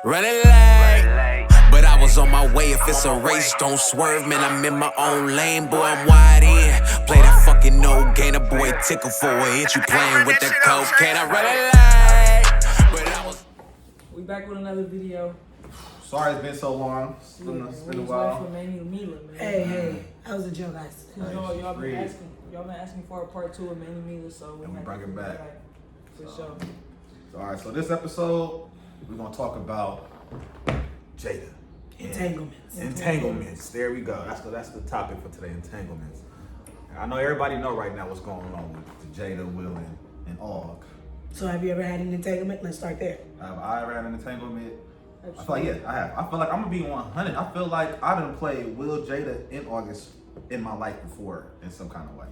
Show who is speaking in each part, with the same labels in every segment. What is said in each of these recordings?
Speaker 1: Running late, but I was on my way. If it's a race, don't swerve, man. I'm in my own lane, boy. I'm wide in. Play that fucking no gainer, boy. Tickle for a hit. You playing with the cocaine? I'm running late, but I was.
Speaker 2: We back with another video.
Speaker 3: Sorry it's been so long. It's been a while.
Speaker 2: For Mainy and Mila, man.
Speaker 4: Hey, how was the joke, guys?
Speaker 2: Y'all been asking for a part 2 of Mainy and Mila, so
Speaker 3: And we bring it back.
Speaker 2: For sure.
Speaker 3: Alright, so this episode, we're going to talk about Jada. Entanglements. There we go. That's the topic for today, entanglements. I know everybody know right now what's going on with Jada, Will, and Og.
Speaker 4: So have you ever had an entanglement? Let's start there.
Speaker 3: Have I ever had an entanglement? I feel like, yeah, I have. I feel like I'm going to be 100. I feel like I done played Will, Jada, and August in my life before in some kind of way.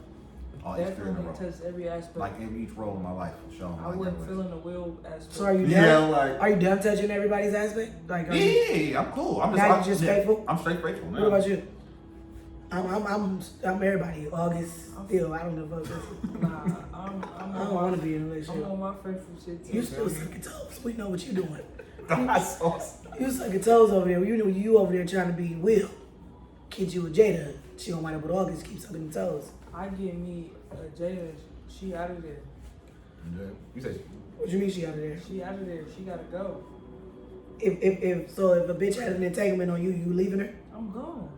Speaker 3: All each three in a row.
Speaker 2: Definitely touched every aspect.
Speaker 3: Like in each role in my life, for sure.
Speaker 2: I wasn't feeling the Will aspect.
Speaker 4: So are you done?
Speaker 3: Yeah, like.
Speaker 4: Are you done touching everybody's aspect? Like, are you,
Speaker 3: Yeah, I'm cool. I'm
Speaker 4: just faithful?
Speaker 3: I'm straight faithful now.
Speaker 4: What about you? I'm everybody. August, Phil. I don't know about this.
Speaker 2: Nah,
Speaker 4: I don't want to be in a
Speaker 2: I'm
Speaker 4: relationship.
Speaker 2: on my faithful shit too.
Speaker 4: You still sucking toes. We know what you doing.
Speaker 3: Sauce.
Speaker 4: You sucking toes over there. You know you over there trying to be Will. Kid you with Jada. She don't mind up with August. Keep sucking the toes.
Speaker 2: I get me Jada. She out of there.
Speaker 3: Yeah. You say
Speaker 4: What you mean she out of there?
Speaker 2: She out of there. She gotta go.
Speaker 4: If a bitch had an entanglement on you, you leaving her?
Speaker 2: I'm gone.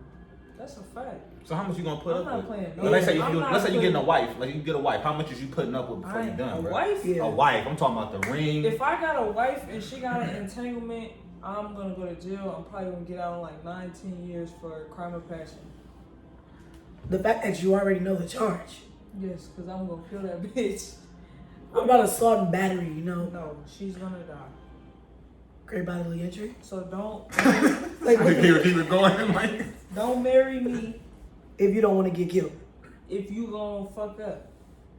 Speaker 2: That's a fact.
Speaker 3: so. How much you gonna put
Speaker 2: I'm
Speaker 3: up
Speaker 2: not
Speaker 3: with?
Speaker 2: playing.
Speaker 3: But let's say
Speaker 2: I'm not
Speaker 3: you getting a
Speaker 2: putting-
Speaker 3: wife. Like you get a wife. How much is you putting up with before you done,
Speaker 2: A
Speaker 3: bro?
Speaker 2: wife?
Speaker 4: Yeah.
Speaker 3: A wife. I'm talking about the ring.
Speaker 2: If I got a wife and she got an entanglement, I'm gonna go to jail. I'm probably gonna get out in like 19 years for crime of passion.
Speaker 4: The fact that you already know the charge.
Speaker 2: Yes, because I'm gonna kill that bitch.
Speaker 4: What about assault and battery, you know?
Speaker 2: No, she's gonna die.
Speaker 4: Great bodily injury?
Speaker 2: So don't
Speaker 4: Like,
Speaker 3: keep it going. Like.
Speaker 2: don't marry me
Speaker 4: if you don't want to get killed.
Speaker 2: if you gonna fuck up.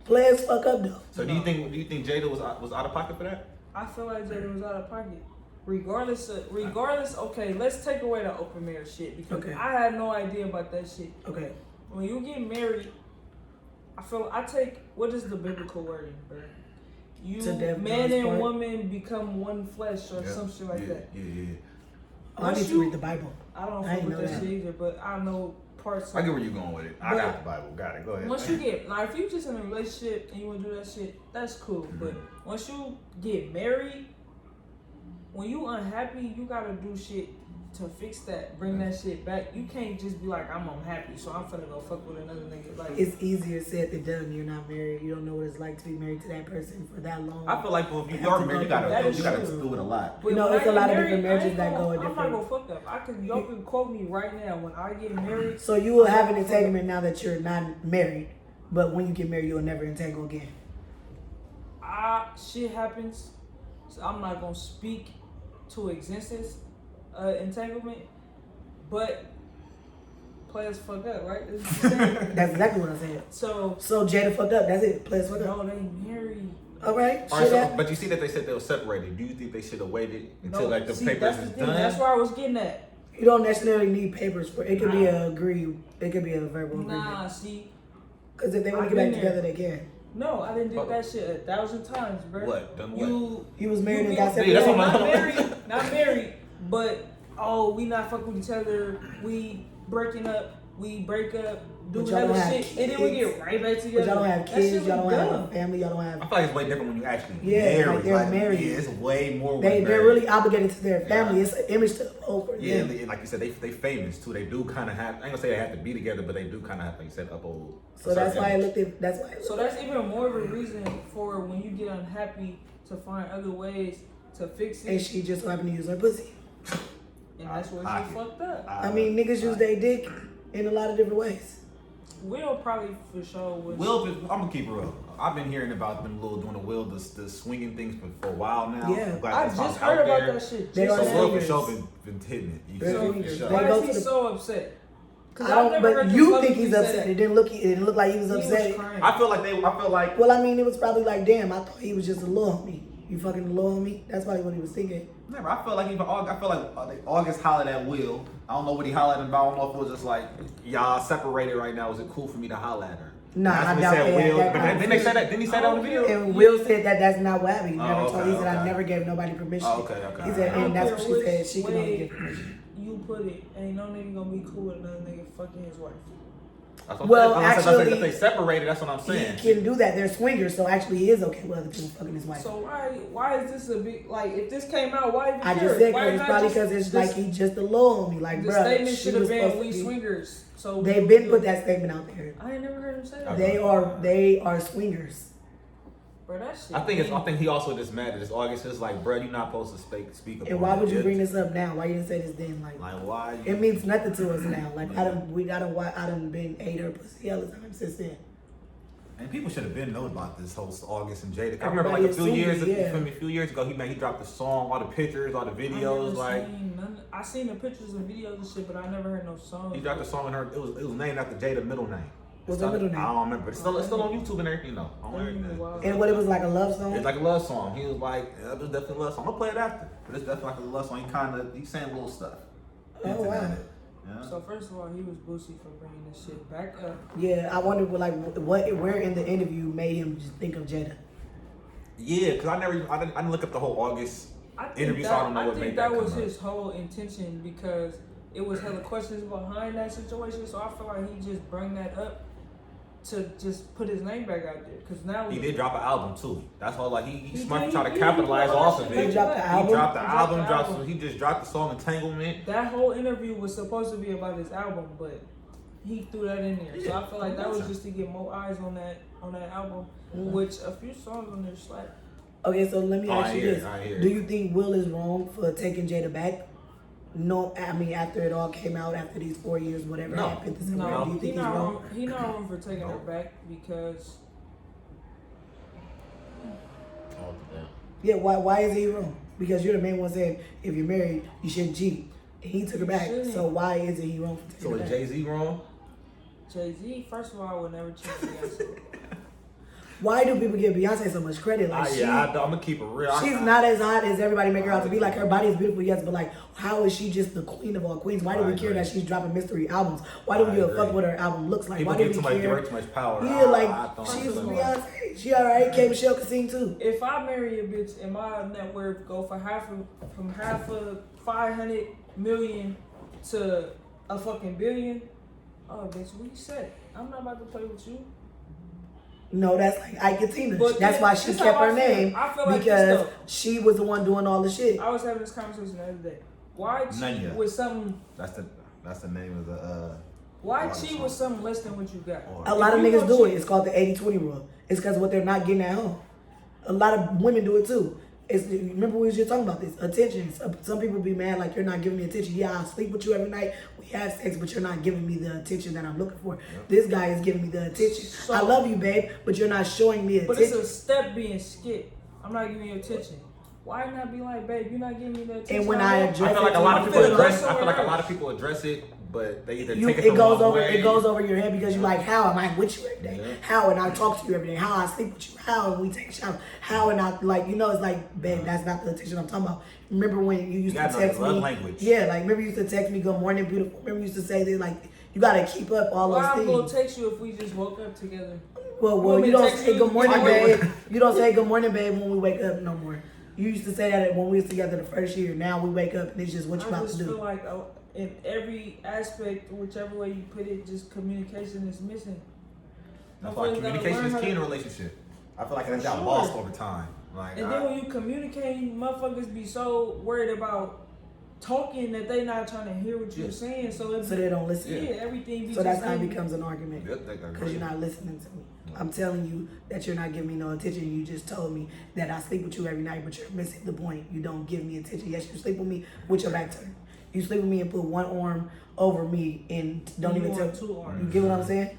Speaker 4: Players fuck up though.
Speaker 3: So do you think Jada was out of pocket for that?
Speaker 2: I feel like Jada was out of pocket. Regardless, okay, let's take away the open marriage shit because
Speaker 4: Okay.
Speaker 2: I had no idea about that shit.
Speaker 4: Okay.
Speaker 2: When you get married, I take what is the biblical wording, bro? You
Speaker 4: To death
Speaker 2: man
Speaker 4: do us
Speaker 2: and
Speaker 4: part.
Speaker 2: woman become one flesh or some shit like that.
Speaker 3: Yeah.
Speaker 4: Oh, I need to read the Bible.
Speaker 2: I don't
Speaker 4: I
Speaker 2: fuck
Speaker 4: didn't
Speaker 2: with
Speaker 4: know
Speaker 2: that
Speaker 4: that.
Speaker 2: shit either, but I know parts of
Speaker 3: I get where you're going with it. I
Speaker 2: But-
Speaker 3: got the Bible. Got it. Go ahead.
Speaker 2: Once you get now, if you just in a relationship and you want to do that shit, that's cool. But once you get married, when you unhappy, you gotta do shit to fix that, bring that shit back. You can't just be like, I'm unhappy, so I'm finna go fuck with another nigga. Like
Speaker 4: It's easier said than done. You're not married. You don't know what it's like to be married to that person for that long.
Speaker 3: I feel like if you are married, you gotta
Speaker 2: That is
Speaker 3: do
Speaker 2: true.
Speaker 3: it a lot.
Speaker 2: But
Speaker 4: You know,
Speaker 2: when
Speaker 4: it's
Speaker 2: I
Speaker 4: a lot
Speaker 2: get
Speaker 4: of different
Speaker 2: married,
Speaker 4: marriages that go a
Speaker 2: I'm not
Speaker 4: different-
Speaker 2: gonna fuck up. Y'all can quote me right now. When I get married,
Speaker 4: So you will have an entanglement now that you're not married, but when you get married, you'll never entangle again.
Speaker 2: shit happens. So I'm not gonna speak to existence, entanglement, but players fuck up, right? That's what I'm saying.
Speaker 4: That's exactly what I said.
Speaker 2: So
Speaker 4: So Jada fucked up. That's it. Players fucked up.
Speaker 2: no, they married.
Speaker 4: All right.
Speaker 3: All right,
Speaker 4: Shit
Speaker 3: so,
Speaker 4: happened.
Speaker 3: but you see that they said they were separated. Do you think they should have waited until
Speaker 2: No,
Speaker 3: like the
Speaker 2: see,
Speaker 3: papers
Speaker 2: that's
Speaker 3: is
Speaker 2: the thing.
Speaker 3: done?
Speaker 2: That's where I was getting at.
Speaker 4: You don't necessarily need papers for it. Could be a agree. It could be a verbal
Speaker 2: Nah,
Speaker 4: agreement.
Speaker 2: see,
Speaker 4: Because if they want
Speaker 2: I've
Speaker 4: to get back
Speaker 2: been there.
Speaker 4: together, they can.
Speaker 2: no, I didn't do that shit 1,000 times, bro.
Speaker 3: What? Done what?
Speaker 4: You was married and
Speaker 2: you
Speaker 4: got
Speaker 2: get-
Speaker 4: separated.
Speaker 3: Yeah, that's what
Speaker 2: not
Speaker 3: I'm-
Speaker 2: married, not married, but we not fucking with each other. We breaking up. We break up. Do
Speaker 4: But y'all don't
Speaker 2: whatever
Speaker 4: have
Speaker 2: shit, and then we
Speaker 4: kids.
Speaker 2: get right back
Speaker 4: But
Speaker 2: together.
Speaker 4: y'all don't have
Speaker 2: That shit
Speaker 4: kids. Y'all
Speaker 2: was
Speaker 4: don't have
Speaker 2: dumb.
Speaker 4: a family. Y'all don't have.
Speaker 3: I feel like it's way different when you actually
Speaker 4: Yeah,
Speaker 3: married.
Speaker 4: like they're married.
Speaker 3: Yeah, it's way more.
Speaker 4: They
Speaker 3: when
Speaker 4: they're
Speaker 3: married.
Speaker 4: really obligated to their family. It's an image to uphold for
Speaker 3: Yeah,
Speaker 4: them.
Speaker 3: and like you said, they famous too. They do kind of have. I ain't gonna say they have to be together, but they do kind of have, like you said, uphold.
Speaker 4: So that's why I looked at. That's why.
Speaker 2: So that's even more of a reason for when you get unhappy to find other ways to fix it.
Speaker 4: And she just so happened to use her pussy.
Speaker 2: And that's where
Speaker 3: Pocket.
Speaker 2: she fucked up.
Speaker 4: I mean, niggas use their dick in a lot of different ways.
Speaker 2: Will probably for sure was.
Speaker 3: Will, I'm gonna keep it real. I've been hearing about them little doing the swinging things for a while now.
Speaker 4: Yeah.
Speaker 3: I'm glad
Speaker 2: I
Speaker 3: that's
Speaker 2: just
Speaker 3: out
Speaker 2: heard about
Speaker 3: there.
Speaker 2: that shit.
Speaker 4: They
Speaker 2: just
Speaker 4: are
Speaker 3: So
Speaker 2: now.
Speaker 3: Will for
Speaker 4: swingers.
Speaker 3: sure been hitting it. You
Speaker 4: They're
Speaker 3: feel me?
Speaker 4: swingers.
Speaker 3: For sure.
Speaker 4: They
Speaker 2: Why
Speaker 4: go
Speaker 2: is
Speaker 4: to
Speaker 2: he
Speaker 4: the-
Speaker 2: so upset? 'Cause
Speaker 4: I
Speaker 2: I've
Speaker 4: don't.
Speaker 2: never
Speaker 4: But
Speaker 2: heard him
Speaker 4: you think
Speaker 2: publicly
Speaker 4: he's
Speaker 2: say
Speaker 4: upset? It didn't look. It didn't look like he was
Speaker 2: he was
Speaker 4: upset.
Speaker 2: crying.
Speaker 3: I feel like
Speaker 4: Well, I mean, it was probably like, damn, I thought he was just a little homie. You fucking a little homie? That's probably what he was thinking.
Speaker 3: never. I feel like even August hollered at Will. I don't know what he hollered about. I don't know if it was just like y'all separated right now. Is it cool for me to holler at her?
Speaker 4: Nah,
Speaker 3: That's
Speaker 4: I
Speaker 3: when
Speaker 4: doubt
Speaker 3: they said Will.
Speaker 4: that.
Speaker 3: But didn't they say that? Didn't he say that on the video?
Speaker 4: And Will said that that's not what happened. He
Speaker 3: Oh,
Speaker 4: never
Speaker 3: okay,
Speaker 4: told. He said I
Speaker 3: okay.
Speaker 4: never gave nobody permission.
Speaker 3: Oh, okay.
Speaker 4: He said,
Speaker 2: I don't
Speaker 4: and that's
Speaker 2: care
Speaker 4: what she
Speaker 2: which
Speaker 4: said. She can only
Speaker 2: way
Speaker 4: give permission.
Speaker 2: You put it, ain't no nigga gonna be cool with another nigga fucking his wife.
Speaker 3: That's what
Speaker 4: Well,
Speaker 3: I'm saying.
Speaker 4: actually,
Speaker 3: If they separated, that's what I'm saying.
Speaker 4: He can do that. They're swingers, so actually he is okay with other people fucking his wife.
Speaker 2: So why is this a big like? If this came out, why even
Speaker 4: I
Speaker 2: care?
Speaker 4: just said
Speaker 2: Why
Speaker 4: it's
Speaker 2: not
Speaker 4: probably
Speaker 2: just-
Speaker 4: because it's
Speaker 2: this-
Speaker 4: like he just a little on me. Like,
Speaker 2: the
Speaker 4: bruh,
Speaker 2: statement
Speaker 4: she
Speaker 2: should have
Speaker 4: was
Speaker 2: been
Speaker 4: supposed
Speaker 2: we
Speaker 4: to be.
Speaker 2: swingers. So
Speaker 4: They've been put that statement out there.
Speaker 2: I ain't never heard him say that.
Speaker 4: They are swingers.
Speaker 2: Bro, that shit.
Speaker 3: I think he also just mad at this August. It's like, bro, you're not supposed to speak up.
Speaker 4: And why would you bring this up now? Why you didn't say this then? Like
Speaker 3: why?
Speaker 4: it means nothing to us now. Like I done been ate her pussy all the time since then.
Speaker 3: And people should have been known about this whole August and Jada. I
Speaker 4: Everybody
Speaker 3: remember like a few
Speaker 4: assumed it, yeah.
Speaker 3: few years ago, he dropped the song, all the pictures, all the videos.
Speaker 2: I seen the pictures and videos and shit, but I never heard no songs.
Speaker 3: He dropped the song in her. It was named after Jada's middle name.
Speaker 4: What's her middle name?
Speaker 3: I don't remember. It's still on YouTube and everything though. On everything.
Speaker 4: And what it was like a love song?
Speaker 3: It's like a love song. He was like, yeah, it was definitely a love song. I'll play it after. But it's definitely like a love song. He's saying little stuff.
Speaker 4: Oh, wow.
Speaker 3: Yeah.
Speaker 2: So first of all, he was boosie for bringing this shit back up.
Speaker 4: Yeah, I wonder where in the interview made him just think of Jada.
Speaker 3: Yeah, because I didn't look up the whole August interview, so I don't know what made that
Speaker 2: I think that was
Speaker 3: come up.
Speaker 2: his whole intention because it was hella questions behind that situation. So I feel like he just bring that up to just put his name back out there. Because now
Speaker 3: He did drop an album too. That's all. Like he smart to try to
Speaker 2: he
Speaker 3: capitalize
Speaker 2: did
Speaker 3: off of it.
Speaker 4: He dropped the album?
Speaker 3: He dropped the
Speaker 2: He dropped
Speaker 3: album.
Speaker 2: the album.
Speaker 3: He just dropped the song Entanglement.
Speaker 2: That whole interview was supposed to be about his album, but he threw that in there. So I feel like that was just to get more eyes on that album, which a few songs on there slap.
Speaker 4: Okay, so let me ask you this:
Speaker 3: I hear it.
Speaker 4: do you think Will is wrong for taking Jada back? No, I mean after it all came out, after these 4 years, whatever
Speaker 3: No.
Speaker 4: happened, do
Speaker 2: No,
Speaker 4: you
Speaker 2: he
Speaker 4: think he's
Speaker 2: not
Speaker 4: wrong?
Speaker 2: wrong. He not wrong for taking her back because
Speaker 4: Yeah, why is he wrong? Because you're the main one saying if you're married, you shouldn't cheat. And he took her back.
Speaker 2: shouldn't.
Speaker 4: So why isn't he wrong for taking
Speaker 3: So
Speaker 4: her
Speaker 3: is
Speaker 4: back?
Speaker 3: Jay-Z wrong?
Speaker 2: Jay-Z, first of all, would never cheat on Beyonce.
Speaker 4: Why do people give Beyonce so much credit? Like
Speaker 3: I'm gonna keep it real.
Speaker 4: she's not as hot as everybody make her out to be. Like her body is beautiful, yes, but like how is she just the queen of all queens? Why do we care that she's dropping mystery albums? Why do we give a fuck what her album looks like?
Speaker 3: People
Speaker 4: Why do
Speaker 3: give
Speaker 4: we
Speaker 3: too
Speaker 4: care?
Speaker 3: much power.
Speaker 4: Yeah,
Speaker 3: I
Speaker 4: like
Speaker 3: don't
Speaker 4: she's
Speaker 3: understand.
Speaker 4: Beyonce. She alright. K. Michelle can sing too.
Speaker 2: If I marry a bitch and my net worth go from half of 500 million to a fucking billion, oh bitch, what you say? I'm not about to play with you.
Speaker 4: No, that's like Ike and Tina.
Speaker 2: But
Speaker 4: That's
Speaker 2: then-
Speaker 4: why she
Speaker 2: this
Speaker 4: kept
Speaker 2: how I
Speaker 4: her
Speaker 2: feel.
Speaker 4: name
Speaker 2: I feel like
Speaker 4: because
Speaker 2: this, though.
Speaker 4: she was the one doing all the shit.
Speaker 2: I was having this conversation the other day. Why cheat
Speaker 3: Nanya.
Speaker 2: with something?
Speaker 3: That's the name of the.
Speaker 2: Why
Speaker 3: Water
Speaker 2: cheat
Speaker 3: song.
Speaker 2: with something less than what you got?
Speaker 4: A lot of
Speaker 2: If you
Speaker 4: niggas
Speaker 2: gonna
Speaker 4: do it.
Speaker 2: cheat-
Speaker 4: It's called the 80-20 rule. It's because what they're not getting at home. A lot of women do it too. Remember we was just talking about this. Attention. Some people be mad like you're not giving me attention. Yeah, I'll sleep with you every night. We have sex, but you're not giving me the attention that I'm looking for. This guy is giving me the attention.
Speaker 2: So-
Speaker 4: I love you, babe, but you're not showing me
Speaker 2: But it's
Speaker 4: attention.
Speaker 2: a step being skipped. I'm not giving you attention. Why not be like, babe, you're not giving me the attention?
Speaker 4: And when I
Speaker 2: want?
Speaker 3: I feel like a lot of
Speaker 2: I'm
Speaker 3: people
Speaker 2: feeling
Speaker 3: address.
Speaker 2: like
Speaker 3: I feel like a
Speaker 2: somewhere
Speaker 3: lot of people address it, but they either
Speaker 4: You,
Speaker 3: take it
Speaker 4: it
Speaker 3: the
Speaker 4: goes
Speaker 3: wrong
Speaker 4: over.
Speaker 3: way.
Speaker 4: It goes over your head because you're like, how am I with you every day?
Speaker 3: Yeah.
Speaker 4: How and I talk to you every day? How I sleep with you? How and we take a shower? How and I like it's like, babe, that's not the attention I'm talking about. Remember when you used
Speaker 3: You
Speaker 4: to
Speaker 3: gotta know
Speaker 4: text
Speaker 3: your love
Speaker 4: me?
Speaker 3: language.
Speaker 4: Yeah, like remember you used to text me, "Good morning, beautiful." Remember you used to say that like you gotta keep up all
Speaker 2: Why I'm
Speaker 4: those
Speaker 2: gonna
Speaker 4: things.
Speaker 2: text you if we just woke up together?
Speaker 4: Well,
Speaker 2: want me
Speaker 4: you
Speaker 2: to
Speaker 4: don't
Speaker 2: text
Speaker 4: say
Speaker 2: you?
Speaker 4: good morning,
Speaker 2: I get
Speaker 4: babe. You don't say good morning, babe, when we wake up no more. You used to say that when we was together the first year. Now we wake up and it's just what you
Speaker 2: I
Speaker 4: about
Speaker 2: just
Speaker 4: to
Speaker 2: feel
Speaker 4: do.
Speaker 2: like in every aspect, whichever way you put it, just communication is missing.
Speaker 3: That's why
Speaker 2: Motherfuckers gotta
Speaker 3: communication
Speaker 2: learn
Speaker 3: is
Speaker 2: how
Speaker 3: key in
Speaker 2: to-
Speaker 3: a relationship. I feel like
Speaker 2: For
Speaker 3: that's got
Speaker 2: sure.
Speaker 3: lost over time. Like,
Speaker 2: And then when you communicate, motherfuckers be so worried about talking that they not trying to hear what you're
Speaker 3: Yeah.
Speaker 2: saying. So it
Speaker 4: So they don't listen.
Speaker 2: yeah, everything be
Speaker 4: So that's
Speaker 2: just
Speaker 4: how it
Speaker 2: like-
Speaker 4: becomes an argument.
Speaker 3: Yep, they got
Speaker 4: Because you're not listening to me. I'm telling you that you're not giving me no attention. You just told me that I sleep with you every night, but you're missing the point. You don't give me attention. Yes, you sleep with me with your back turned. You sleep with me and put one arm over me and don't
Speaker 2: You
Speaker 4: even
Speaker 2: want
Speaker 4: tell.
Speaker 2: two arms.
Speaker 4: You get what I'm saying?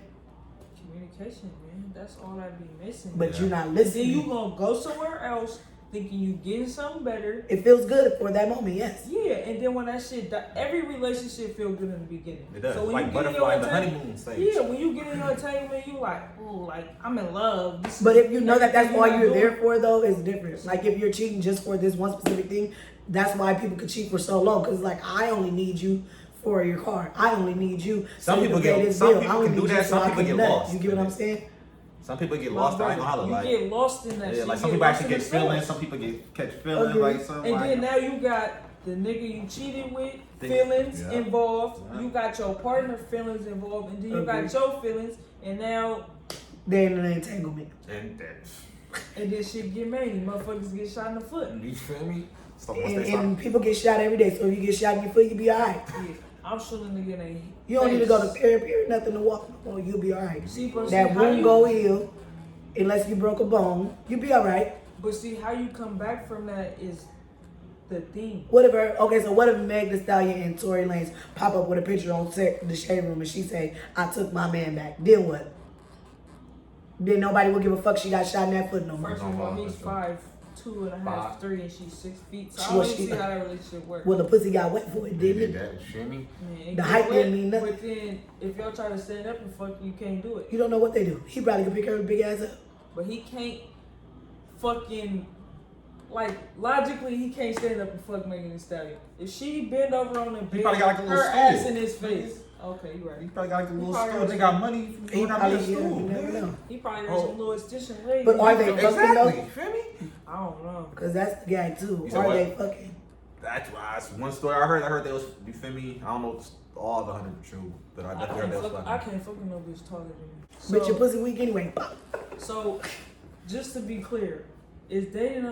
Speaker 2: Communication, man. That's all I be missing.
Speaker 4: But
Speaker 3: Yeah.
Speaker 4: you're not
Speaker 2: then
Speaker 4: listening.
Speaker 2: you gonna go somewhere else thinking you getting something better.
Speaker 4: It feels good for that moment, yes.
Speaker 2: Yeah, and then when that shit, every relationship feel good in the beginning.
Speaker 3: It does.
Speaker 2: So when
Speaker 3: Like
Speaker 2: you get in
Speaker 3: butterfly in
Speaker 2: your
Speaker 3: the honeymoon stage.
Speaker 2: Yeah, when you get in your entanglement, you like, ooh, like I'm in love. This
Speaker 4: But
Speaker 2: is
Speaker 4: if you know that that's
Speaker 2: everything
Speaker 4: all
Speaker 2: not
Speaker 4: you're
Speaker 2: doing.
Speaker 4: there for, though, it's different. Like if you're cheating just for this one specific thing, that's why people could cheat for so long. Because like I only need you for your car. I only need you.
Speaker 3: Some
Speaker 4: so
Speaker 3: people
Speaker 4: you can pay
Speaker 3: get
Speaker 4: this
Speaker 3: some
Speaker 4: bill. I
Speaker 3: people
Speaker 4: only
Speaker 3: can do
Speaker 4: need you
Speaker 3: that.
Speaker 4: so
Speaker 3: Some
Speaker 4: I
Speaker 3: people
Speaker 4: can
Speaker 3: get
Speaker 4: nut.
Speaker 3: lost.
Speaker 4: You get what I'm saying?
Speaker 3: Some people get
Speaker 2: My
Speaker 3: lost. I
Speaker 2: brother,
Speaker 3: ain't gonna holler,
Speaker 2: you
Speaker 3: like
Speaker 2: get lost in that
Speaker 3: yeah,
Speaker 2: shit.
Speaker 3: like
Speaker 2: You
Speaker 3: some
Speaker 2: get
Speaker 3: people
Speaker 2: lost
Speaker 3: actually
Speaker 2: in
Speaker 3: get
Speaker 2: the
Speaker 3: feelings.
Speaker 2: sauce.
Speaker 3: Some people get catch feelings.
Speaker 4: Okay.
Speaker 3: Like some
Speaker 2: And
Speaker 3: like
Speaker 2: then now you got the nigga you cheated with
Speaker 3: Think-
Speaker 2: feelings
Speaker 3: yeah.
Speaker 2: involved.
Speaker 3: Yeah.
Speaker 2: You got your partner feelings involved, and then you got
Speaker 4: Okay.
Speaker 2: your feelings, and now
Speaker 4: They're in an entanglement.
Speaker 3: and that's
Speaker 2: and this shit get Mainy. Motherfuckers get shot in the foot.
Speaker 3: you feel me? So once
Speaker 4: And,
Speaker 3: they start,
Speaker 4: and people get shot every day. So if you get shot in your foot, you be alright.
Speaker 2: Yeah, I'm shooting the nigga in the
Speaker 4: You don't need to go to
Speaker 2: face.
Speaker 4: therapy or nothing to walk no more. You'll be alright.
Speaker 2: See, but
Speaker 4: That
Speaker 2: see, how
Speaker 4: wound
Speaker 2: you-
Speaker 4: go heal. Unless you broke a bone, you'll be alright.
Speaker 2: But see, how you come back from that is the thing.
Speaker 4: Whatever. Okay, so what if Meg Thee Stallion and Tory Lanez pop up with a picture on the Shade Room and she say, "I took my man back." Then what? Then nobody will give a fuck. She got shot in that foot no more.
Speaker 2: First of all, he's 5'2 and a half, 3, and she's 6 feet. So I
Speaker 4: Well,
Speaker 2: don't even
Speaker 4: she-
Speaker 2: see how that relationship works.
Speaker 4: Well, the pussy got wet for it, didn't it?
Speaker 3: that shimmy.
Speaker 2: Man, it
Speaker 4: the
Speaker 2: get
Speaker 4: height
Speaker 2: wet,
Speaker 4: didn't mean nothing.
Speaker 2: But then, if y'all try to stand up and fuck, you can't do it.
Speaker 4: You don't know what they do. He probably could pick her big ass up.
Speaker 2: But he can't fucking, like, logically, he can't stand up and fuck Megan Thee Stallion. If she bend over on the bed,
Speaker 3: probably got like a little
Speaker 2: her ass
Speaker 3: stool.
Speaker 2: in his face. Okay, you right.
Speaker 3: He probably got like a little
Speaker 2: probably
Speaker 3: stool.
Speaker 2: got-
Speaker 3: They got money.
Speaker 4: He
Speaker 3: You got
Speaker 4: probably,
Speaker 3: me a
Speaker 4: yeah,
Speaker 3: stool.
Speaker 4: you never
Speaker 3: nigga.
Speaker 4: know.
Speaker 2: He probably got
Speaker 3: Oh.
Speaker 2: some little extension legs.
Speaker 4: But are they fucking
Speaker 3: Exactly.
Speaker 4: though?
Speaker 3: Feel me?
Speaker 2: I don't know.
Speaker 4: Because that's the guy too.
Speaker 3: You said
Speaker 4: Are
Speaker 3: what?
Speaker 4: they fucking?
Speaker 3: That's why. That's one story I heard. I heard they was. You feel me? I don't know if it's all the 100 true, but I
Speaker 2: I
Speaker 3: definitely heard
Speaker 2: can't,
Speaker 3: they was
Speaker 2: fuck, I
Speaker 3: fucking.
Speaker 2: can't fucking no bitch taller than me.
Speaker 4: Bitch, your pussy weak anyway.
Speaker 2: So, just to be clear, is dating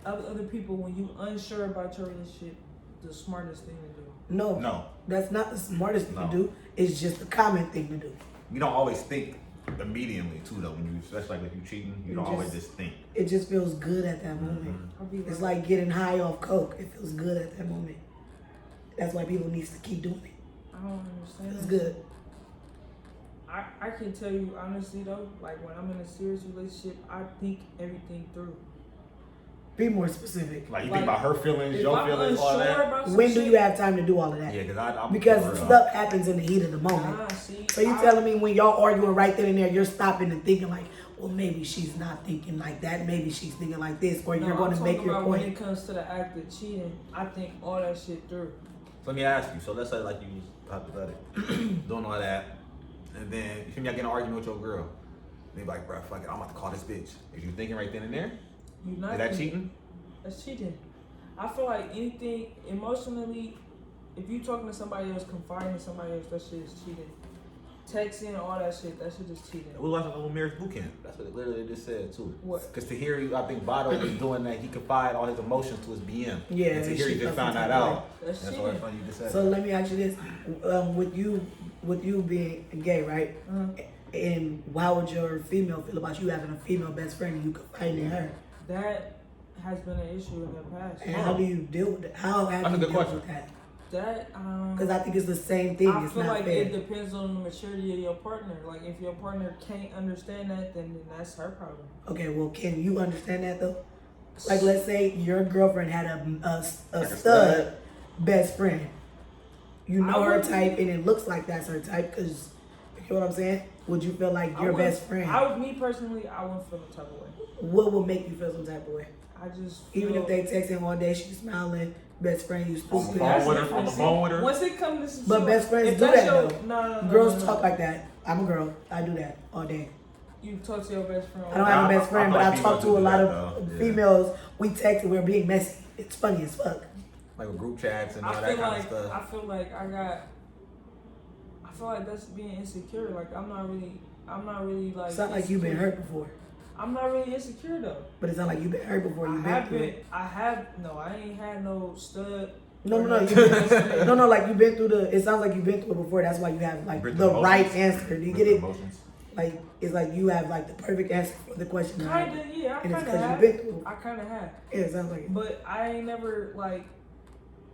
Speaker 2: other people when you unsure about your relationship the smartest thing to do?
Speaker 4: No.
Speaker 3: No,
Speaker 4: That's not the smartest thing
Speaker 3: No.
Speaker 4: to do. It's just the common thing to do.
Speaker 3: you don't always think immediately too though. When you, especially like if you cheating, you
Speaker 4: You
Speaker 3: don't
Speaker 4: just-
Speaker 3: always just think.
Speaker 4: It just feels good at that moment.
Speaker 2: I'll be
Speaker 4: It's
Speaker 2: right.
Speaker 4: like getting high off coke. It feels good at that moment. That's why people needs to keep doing it.
Speaker 2: I don't understand.
Speaker 4: It's
Speaker 2: that.
Speaker 4: good.
Speaker 2: I can tell you honestly though, like when I'm in a serious relationship, I think everything through.
Speaker 4: Be more specific.
Speaker 3: Like you
Speaker 2: Like,
Speaker 3: think about her feelings,
Speaker 2: If
Speaker 3: your
Speaker 2: I'm
Speaker 3: feelings, all
Speaker 2: unsure
Speaker 3: that.
Speaker 2: about some
Speaker 4: When do
Speaker 2: shit,
Speaker 4: you have time to do all of that?
Speaker 3: Yeah, I'm
Speaker 4: Because
Speaker 3: for real.
Speaker 4: stuff happens in the heat of the moment.
Speaker 2: Nah, see,
Speaker 4: So you telling me when y'all arguing right then and there, you're stopping and thinking like, well, maybe she's not thinking like that. Maybe she's thinking like this, or
Speaker 2: No,
Speaker 4: you're going
Speaker 2: I'm
Speaker 4: to make
Speaker 2: talking
Speaker 4: your
Speaker 2: about when
Speaker 4: point.
Speaker 2: it comes to the act of cheating, I think all that shit through.
Speaker 3: So let me ask you. So let's say like you was hypothetic, doing all that, and then you feel me? I get in an argument with your girl. And you be like, bro, fuck it, I'm about to call this bitch. Is you thinking right then and there?
Speaker 2: You not
Speaker 3: Is that
Speaker 2: thinking-
Speaker 3: cheating?
Speaker 2: That's cheating. I feel like anything emotionally, if you talking to somebody else, confiding in somebody else, that shit is cheating. Texting, all that shit is cheating.
Speaker 3: We watched a little marriage boot camp. That's what it literally just said too.
Speaker 2: What?
Speaker 3: Because to hear you, I think Vado was doing that. He confided all his emotions to his BM.
Speaker 4: Yeah,
Speaker 3: And to
Speaker 4: and
Speaker 3: hear
Speaker 4: she
Speaker 3: you just
Speaker 4: felt
Speaker 3: found
Speaker 4: some
Speaker 3: that
Speaker 4: type of
Speaker 3: out.
Speaker 2: That's
Speaker 3: That's
Speaker 2: cheating.
Speaker 3: why funny you just said.
Speaker 4: So
Speaker 3: that.
Speaker 4: let me ask you this: with you being gay, right? And how would your female feel about you having a female best friend and you confiding in her?
Speaker 2: That has been an issue in the past.
Speaker 4: And how do you deal with it? How have
Speaker 3: That's a
Speaker 4: you
Speaker 3: good
Speaker 4: dealt
Speaker 3: question.
Speaker 4: with that?
Speaker 2: That
Speaker 4: Because I think it's the same thing.
Speaker 2: I
Speaker 4: It's
Speaker 2: feel
Speaker 4: not
Speaker 2: like
Speaker 4: fair.
Speaker 2: it depends on the maturity of your partner. Like if your partner can't understand that, then that's her problem.
Speaker 4: Okay, well, can you understand that though? Like, let's say your girlfriend had a
Speaker 3: Like a
Speaker 4: stud
Speaker 3: stud.
Speaker 4: best friend. You know
Speaker 2: I
Speaker 4: her
Speaker 2: wouldn't-
Speaker 4: type, and it looks like that's her type. Cause you know what I'm saying? Would you feel like your best friend?
Speaker 2: Me personally, I wouldn't feel the type of way.
Speaker 4: What would make you feel some type of way?
Speaker 2: I just feel,
Speaker 4: Even if they texting all day, she's smiling. Best friend, you
Speaker 3: On the
Speaker 4: stupid.
Speaker 3: phone with her,
Speaker 2: different.
Speaker 3: on the phone with her.
Speaker 2: Once it comes to some
Speaker 4: But
Speaker 2: shit,
Speaker 4: best friends
Speaker 2: if
Speaker 4: do
Speaker 2: that's
Speaker 4: that,
Speaker 2: your-
Speaker 4: though.
Speaker 2: No,
Speaker 4: Girls
Speaker 2: no.
Speaker 4: talk like that. I'm a girl. I do that all day.
Speaker 2: You talk to your best friend.
Speaker 4: I don't have a
Speaker 3: I
Speaker 4: best friend,
Speaker 3: feel
Speaker 4: but
Speaker 3: like
Speaker 4: I talk to
Speaker 3: females
Speaker 4: a
Speaker 3: do
Speaker 4: lot
Speaker 3: that,
Speaker 4: of
Speaker 3: though. Yeah.
Speaker 4: females. We text and we're being messy. It's funny as fuck.
Speaker 3: Like with group chats and all
Speaker 2: I
Speaker 3: that
Speaker 2: feel
Speaker 3: kind
Speaker 2: like
Speaker 3: of stuff.
Speaker 2: I feel like that's being insecure. Like I'm not really like.
Speaker 4: It's not like you've been
Speaker 2: insecure.
Speaker 4: hurt before.
Speaker 2: I'm not really insecure though.
Speaker 4: But it's not like you've been hurt before. You've been through it.
Speaker 2: I ain't had no stud.
Speaker 4: No,
Speaker 2: or
Speaker 4: no, no.
Speaker 2: no-
Speaker 4: You've been, no, like you've been through the. It sounds like you've been through it before. That's why you have like
Speaker 3: Been
Speaker 4: the
Speaker 3: through
Speaker 4: right
Speaker 3: emotions.
Speaker 4: answer. Do you
Speaker 3: Been
Speaker 4: get
Speaker 3: through
Speaker 4: it?
Speaker 3: emotions.
Speaker 4: Like it's like you have like the perfect answer for the question. right?
Speaker 2: Kinda, yeah. I
Speaker 4: And it's
Speaker 2: kinda
Speaker 4: 'cause
Speaker 2: have.
Speaker 4: you've been through.
Speaker 2: I kinda have.
Speaker 4: Yeah, it sounds like it.
Speaker 2: But I ain't never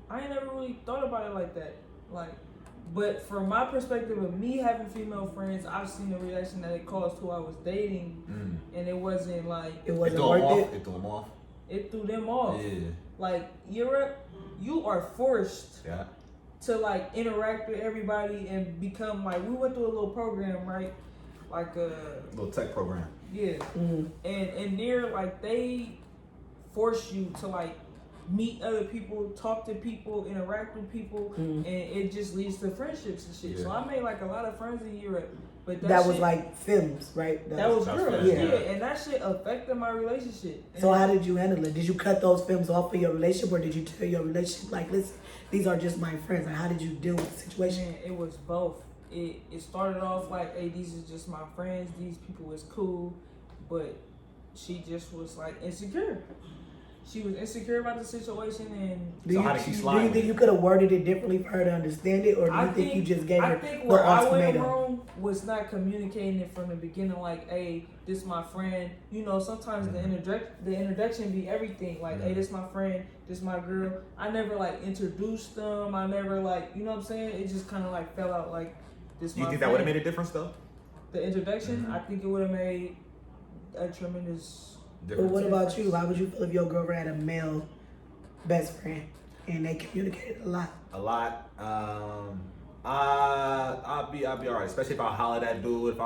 Speaker 2: really thought about it like that. Like, but from my perspective of me having female friends, I've seen the reaction that it caused who I was dating, and it wasn't like
Speaker 4: It
Speaker 3: It
Speaker 4: wasn't
Speaker 3: threw them
Speaker 4: worth
Speaker 3: off.
Speaker 4: it.
Speaker 3: It threw them off.
Speaker 2: it threw them off.
Speaker 3: Yeah.
Speaker 2: Like you are forced
Speaker 3: Yeah.
Speaker 2: to like interact with everybody and become like we went through a little program, right? Like
Speaker 3: Little tech program.
Speaker 2: yeah,
Speaker 4: Mm.
Speaker 2: and there like they force you to like meet other people, talk to people, interact with people, and it just leads to friendships and shit.
Speaker 3: Yeah.
Speaker 2: So I made like a lot of friends in Europe, but
Speaker 4: That
Speaker 2: shit,
Speaker 4: was like films, right?
Speaker 2: that was girls,
Speaker 4: yeah.
Speaker 2: and that shit affected my relationship.
Speaker 4: So how did you handle it? Did you cut those films off of your relationship, or did you tell your relationship like, listen, these are just my friends? Like, how did you deal with the situation?
Speaker 2: Man, it was both. It started off like, hey, these are just my friends. These people was cool, but she just was like insecure. She was insecure about the situation, and
Speaker 4: Do
Speaker 3: how
Speaker 4: you,
Speaker 3: did she
Speaker 4: do
Speaker 3: slide
Speaker 4: you
Speaker 3: with
Speaker 4: think
Speaker 3: it?
Speaker 4: you could have worded it differently for her to understand it, or do you think you just gave her
Speaker 2: I think
Speaker 4: the
Speaker 2: where I went
Speaker 4: ultimatum?
Speaker 2: wrong was not communicating it from the beginning. Like, hey, this my friend. You know, sometimes the introduction be everything. Like, hey, this my friend. This my girl. I never like introduced them. I never like, you know what I'm saying? It just kind of like fell out like this.
Speaker 3: You
Speaker 2: my
Speaker 3: think
Speaker 2: friend.
Speaker 3: that would have made a difference though?
Speaker 2: The introduction? I think it would have made a tremendous.
Speaker 4: But what about you? How would you feel if your girlfriend had a male best friend and they communicated a lot?
Speaker 3: A lot. I'll be alright, especially if I holler at that dude.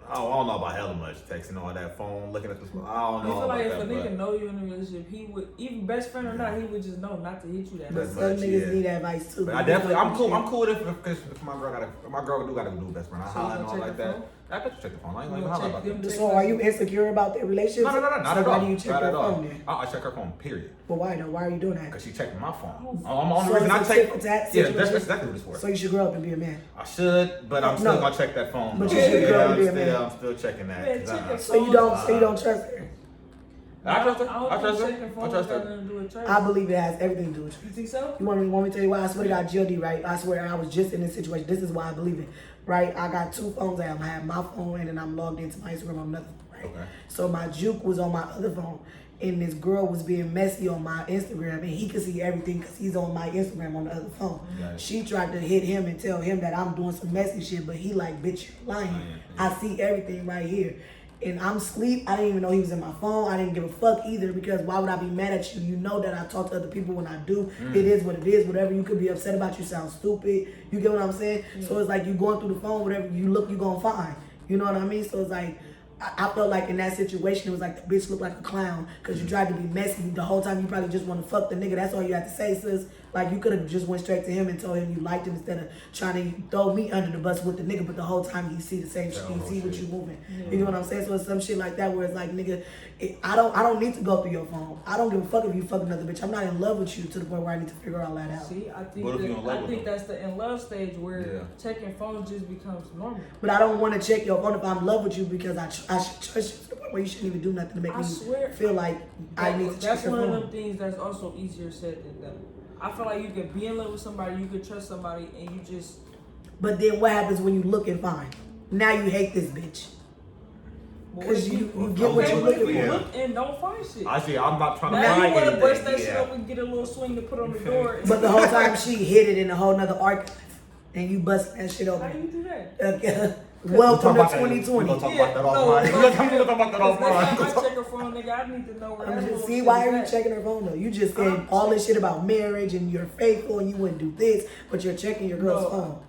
Speaker 3: I don't know about hella much texting on that phone, looking at this. I don't
Speaker 2: I
Speaker 3: know
Speaker 2: feel
Speaker 3: about
Speaker 2: like if
Speaker 3: that,
Speaker 2: a nigga
Speaker 3: but
Speaker 2: know you in a relationship, he would, even best friend or not, he would just know not to hit you that
Speaker 4: But
Speaker 2: much.
Speaker 4: some
Speaker 3: much,
Speaker 4: niggas
Speaker 3: yeah.
Speaker 4: need advice too.
Speaker 3: But I definitely, I'm cool if my girl do got a new best friend. I
Speaker 2: So
Speaker 3: holler
Speaker 2: you
Speaker 3: and all
Speaker 2: gonna
Speaker 3: like
Speaker 2: check her
Speaker 3: that.
Speaker 2: phone?
Speaker 3: I could check the phone. I ain't
Speaker 2: You
Speaker 3: gonna
Speaker 2: gonna
Speaker 3: holler
Speaker 2: check
Speaker 3: about
Speaker 2: them
Speaker 3: that.
Speaker 2: text
Speaker 4: So are you insecure about their relationship?
Speaker 3: No, not
Speaker 4: so
Speaker 3: at
Speaker 4: why
Speaker 3: all.
Speaker 4: do you check
Speaker 3: Not
Speaker 4: her
Speaker 3: at all.
Speaker 4: phone then?
Speaker 3: I check her phone. Period.
Speaker 4: But why though? Why are you doing that?
Speaker 3: Because she checking my phone.
Speaker 2: Oh.
Speaker 3: I'm on the
Speaker 4: So
Speaker 3: reason I
Speaker 4: it's a
Speaker 3: check.
Speaker 4: tit for tat
Speaker 3: Yeah, that's
Speaker 4: situation?
Speaker 3: exactly what it's for.
Speaker 4: So you should grow up and be a man.
Speaker 3: I should, but I'm still
Speaker 4: No.
Speaker 3: gonna check that phone.
Speaker 4: But
Speaker 3: though.
Speaker 4: you should
Speaker 3: Yeah,
Speaker 4: grow up
Speaker 3: I'm
Speaker 4: and be a man.
Speaker 3: I'm still checking that.
Speaker 2: Man,
Speaker 3: 'cause
Speaker 2: check your
Speaker 4: So you don't trust her.
Speaker 3: I trust her.
Speaker 2: I don't
Speaker 3: I trust
Speaker 2: think
Speaker 3: her.
Speaker 2: checking
Speaker 3: I
Speaker 2: phones
Speaker 3: trust
Speaker 2: got
Speaker 3: her.
Speaker 2: nothing to do with trust.
Speaker 4: I believe it has everything to do with
Speaker 2: You
Speaker 4: you.
Speaker 2: think so?
Speaker 4: You want me to tell you why? I swear to God, GLD, right? I swear I was just in this situation. This is why I believe it, right? I got two phones. I have my phone and then I'm logged into my Instagram on another phone, right?
Speaker 3: Okay.
Speaker 4: So my juke was on my other phone, and this girl was being messy on my Instagram, and he could see everything because he's on my Instagram on the other phone.
Speaker 3: Right.
Speaker 4: She tried to hit him and tell him that I'm doing some messy shit, but he like, bitch, you're lying. I see everything right here. And I'm asleep. I didn't even know he was in my phone. I didn't give a fuck either because why would I be mad at you? You know that I talk to other people when I do. It is what it is. Whatever you could be upset about, you sound stupid. You get what I'm saying? So it's like you going through the phone, whatever you look, you gonna find. You know what I mean? So it's like, I felt like in that situation, it was like the bitch looked like a clown because you tried to be messy. The whole time you probably just want to fuck the nigga. That's all you had to say, sis. Like you could have just went straight to him and told him you liked him instead of trying to throw me under the bus with the nigga. But the whole time he see the same shit, he see what you moving. You know what I'm saying? So it's some shit like that where it's like, nigga, I don't need to go through your phone. I don't give a fuck if you fuck another bitch. I'm not in love with you to the point where I need to figure all that out.
Speaker 2: See, I think
Speaker 3: What if you in love with them?
Speaker 2: that's the in love stage where
Speaker 3: Yeah.
Speaker 2: checking phones just becomes normal.
Speaker 4: But I don't want to check your phone if I'm in love with you because I should trust you to the point where you shouldn't even do nothing to make
Speaker 2: I
Speaker 4: me
Speaker 2: swear,
Speaker 4: feel like I need to check
Speaker 2: that's
Speaker 4: your
Speaker 2: one of
Speaker 4: phone.
Speaker 2: them things that's also easier said than done. I feel like you could be in love with somebody, you could trust somebody, and you just
Speaker 4: But then what happens when you look and find? Now you hate this bitch. Because you get what
Speaker 2: okay,
Speaker 4: you're
Speaker 2: but if
Speaker 4: looking
Speaker 2: you
Speaker 4: for.
Speaker 2: look and don't find shit.
Speaker 3: Actually, I'm not trying to
Speaker 2: Now
Speaker 3: find
Speaker 2: you want to
Speaker 3: anything.
Speaker 2: bust that shit
Speaker 3: Yeah.
Speaker 2: up and get a little swing to put on the door. And
Speaker 4: But the whole time she hid it in a whole nother archive. And you bust that shit
Speaker 2: how
Speaker 4: open.
Speaker 2: you do that?
Speaker 4: Welcome to
Speaker 3: We'll talk about that.
Speaker 4: 2020.
Speaker 3: We'll talk about that offline. We'll talk about that
Speaker 2: Next time
Speaker 3: offline.
Speaker 2: I check her phone, nigga, I need to know where that little
Speaker 4: See,
Speaker 2: shit
Speaker 4: why
Speaker 2: is
Speaker 4: are you
Speaker 2: at.
Speaker 4: checking her phone though? You just said
Speaker 2: I'm
Speaker 4: all this shit about marriage and you're faithful and you wouldn't do this, but you're checking your girl's
Speaker 2: No.
Speaker 4: phone.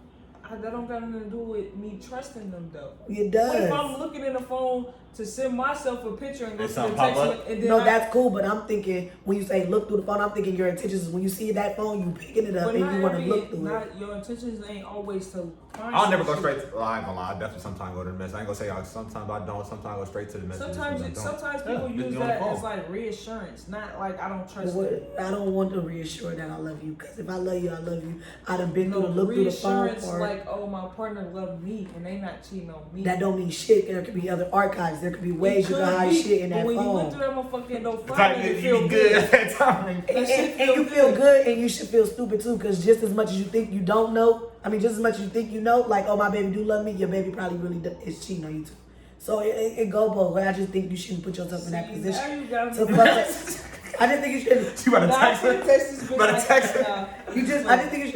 Speaker 2: That don't got nothing to do with me trusting them though.
Speaker 4: It
Speaker 2: What if
Speaker 4: does.
Speaker 2: I'm looking in the phone to send myself a picture and go
Speaker 3: And
Speaker 2: to the
Speaker 3: something
Speaker 2: text
Speaker 3: pop up?
Speaker 2: and then
Speaker 4: No,
Speaker 2: I,
Speaker 4: that's cool, but I'm thinking when you say look through the phone, I'm thinking your intentions is when you see that phone, you picking it up
Speaker 2: but
Speaker 4: and
Speaker 2: not
Speaker 4: you want to
Speaker 2: every-
Speaker 4: look through it.
Speaker 2: not, your intentions ain't always to find
Speaker 3: I'll never
Speaker 2: some
Speaker 3: go
Speaker 2: shit.
Speaker 3: straight to. I ain't gonna lie. I definitely sometimes go to the message. I ain't gonna say sometimes I don't. Sometimes I go straight to the message.
Speaker 2: Sometimes people use that as like reassurance, not like I don't trust them.
Speaker 4: I don't want to reassure that I love you, because if I love you, I love you. I done been through
Speaker 2: No,
Speaker 4: the look through the phone
Speaker 2: reassurance
Speaker 4: part.
Speaker 2: like, oh, my partner loved me and they not cheating on me.
Speaker 4: That don't mean shit. There could be other archives. There could be
Speaker 2: It
Speaker 4: ways you
Speaker 2: could
Speaker 4: can hide
Speaker 2: be,
Speaker 4: shit in
Speaker 2: but
Speaker 4: that
Speaker 2: when you went
Speaker 4: phone.
Speaker 2: through that motherfucker and don't
Speaker 3: It's
Speaker 2: find
Speaker 3: like
Speaker 2: it, you
Speaker 3: you
Speaker 2: feel
Speaker 3: be
Speaker 2: good.
Speaker 3: good at that time.
Speaker 2: That shit
Speaker 4: And you feel good and you should feel stupid too, because just as much as you think you don't know, I mean, just as much as you think you know, like, oh, my baby do love me, your baby probably really is cheating on you too. So it go both ways. I just think you shouldn't put yourself in that
Speaker 2: See,
Speaker 4: position.
Speaker 2: now you got
Speaker 4: to
Speaker 2: me.
Speaker 4: fuck it. I didn't think you should.
Speaker 3: You better
Speaker 2: Nah,
Speaker 3: text
Speaker 2: I couldn't
Speaker 3: her.
Speaker 2: text this bitch
Speaker 3: Better
Speaker 2: like
Speaker 3: text
Speaker 2: that,
Speaker 3: her.
Speaker 2: nah.
Speaker 4: I didn't think you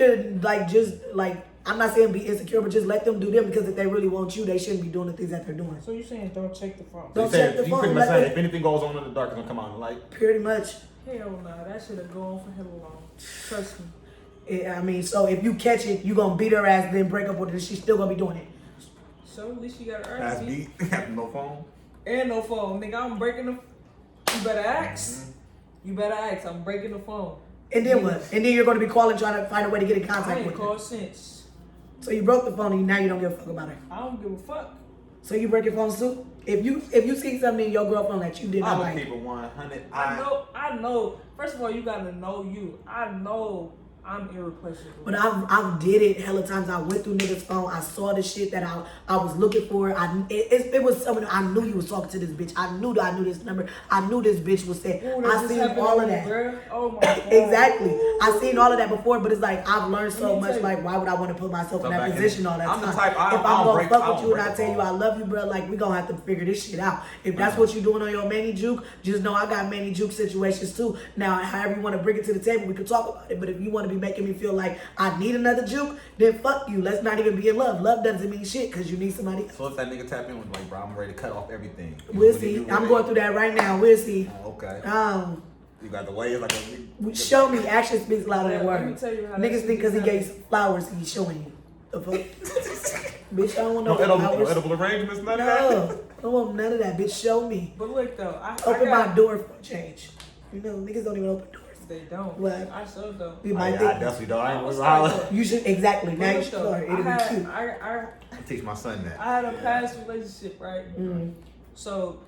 Speaker 4: should like. I'm not saying be insecure, but just let them do them, because if they really want you, they shouldn't be doing the things that they're doing.
Speaker 2: So you saying don't check the phone?
Speaker 4: Don't
Speaker 3: They
Speaker 4: check
Speaker 3: said,
Speaker 4: the
Speaker 3: you
Speaker 4: phone.
Speaker 3: pretty much
Speaker 4: Let
Speaker 3: saying
Speaker 4: them,
Speaker 3: if anything goes on in the dark, it's gonna come out in the light.
Speaker 4: pretty much.
Speaker 2: Hell nah, that should have gone for hella long. Trust me.
Speaker 4: I mean, so if you catch it, you gonna beat her ass, then break up with her. She's still gonna be doing it.
Speaker 2: So at least you got to
Speaker 3: Ass
Speaker 2: earn me.
Speaker 3: beat, have no phone.
Speaker 2: And no phone. Nigga, I'm breaking the. You better ask. You better ask. I'm breaking the phone.
Speaker 4: And then what? And then you're going to be calling trying to find a way to get in
Speaker 2: I
Speaker 4: contact
Speaker 2: ain't
Speaker 4: with her.
Speaker 2: called since.
Speaker 4: So you broke the phone and now you don't give a fuck about her.
Speaker 2: I don't give a fuck.
Speaker 4: So you break your phone too? If you see something in your girlfriend that you did not
Speaker 3: I'm
Speaker 4: like.
Speaker 3: gonna keep it 100.
Speaker 2: I know. First of all, you gotta know you. I know I'm irreplaceable.
Speaker 4: But I did it hella times. I went through niggas' phone. I saw the shit that I was looking for. It was someone. I knew you was talking to this bitch. I knew this number. I knew this bitch was saying.
Speaker 2: Ooh,
Speaker 4: I seen all of that.
Speaker 2: Girl. Oh my god.
Speaker 4: Exactly. I seen all of that before, but it's like I've learned so
Speaker 2: Let me
Speaker 4: much.
Speaker 2: tell you.
Speaker 4: Like, why would I want to put myself
Speaker 3: So
Speaker 4: in that
Speaker 3: back in-
Speaker 4: position all that
Speaker 3: I'm
Speaker 4: time?
Speaker 3: the type,
Speaker 4: If
Speaker 3: I
Speaker 4: I'm
Speaker 3: don't
Speaker 4: gonna
Speaker 3: break-
Speaker 4: fuck
Speaker 3: I
Speaker 4: with
Speaker 3: don't
Speaker 4: you and
Speaker 3: break
Speaker 4: I
Speaker 3: the
Speaker 4: tell you
Speaker 3: phone.
Speaker 4: I love you, bro, like we gonna have to figure this shit out. If that's what you doing on your Mainy juke, just know I got Mainy juke situations too. Now, however you want to bring it to the table, we can talk about it. But if you want to be making me feel like I need another juke, then fuck you. Let's not even be in love. Love doesn't mean shit because you need somebody else.
Speaker 3: So if that nigga tap in with like, bro, I'm ready to cut off everything.
Speaker 4: We'll see. I'm going through that right now. We'll see.
Speaker 3: Okay.
Speaker 4: You
Speaker 3: got the way, it's like a...
Speaker 4: show me. Action speaks louder than
Speaker 2: Let me
Speaker 4: words.
Speaker 2: tell you how that
Speaker 4: Niggas
Speaker 2: shit
Speaker 4: think because he
Speaker 2: is
Speaker 4: gave you flowers, he's showing you. The fuck? Bitch, I don't want no
Speaker 3: No
Speaker 4: flowers.
Speaker 3: edible arrangements, none of
Speaker 4: No,
Speaker 3: that?
Speaker 4: I don't want none of that. Bitch, show me.
Speaker 2: But look though, I
Speaker 4: Open
Speaker 2: got,
Speaker 4: my door for a change. You know, niggas don't even open doors.
Speaker 2: They don't.
Speaker 4: What?
Speaker 2: I sure don't.
Speaker 4: You
Speaker 3: Oh,
Speaker 4: might
Speaker 3: yeah, I
Speaker 4: think
Speaker 3: definitely don't. I ain't
Speaker 2: What's
Speaker 3: gonna holler.
Speaker 2: that?
Speaker 4: you should exactly. Now you
Speaker 2: Look,
Speaker 4: should
Speaker 2: though,
Speaker 4: start. It'll be cute.
Speaker 2: I
Speaker 3: Teach my son that.
Speaker 2: had a past relationship, right?
Speaker 4: Mm.
Speaker 2: So,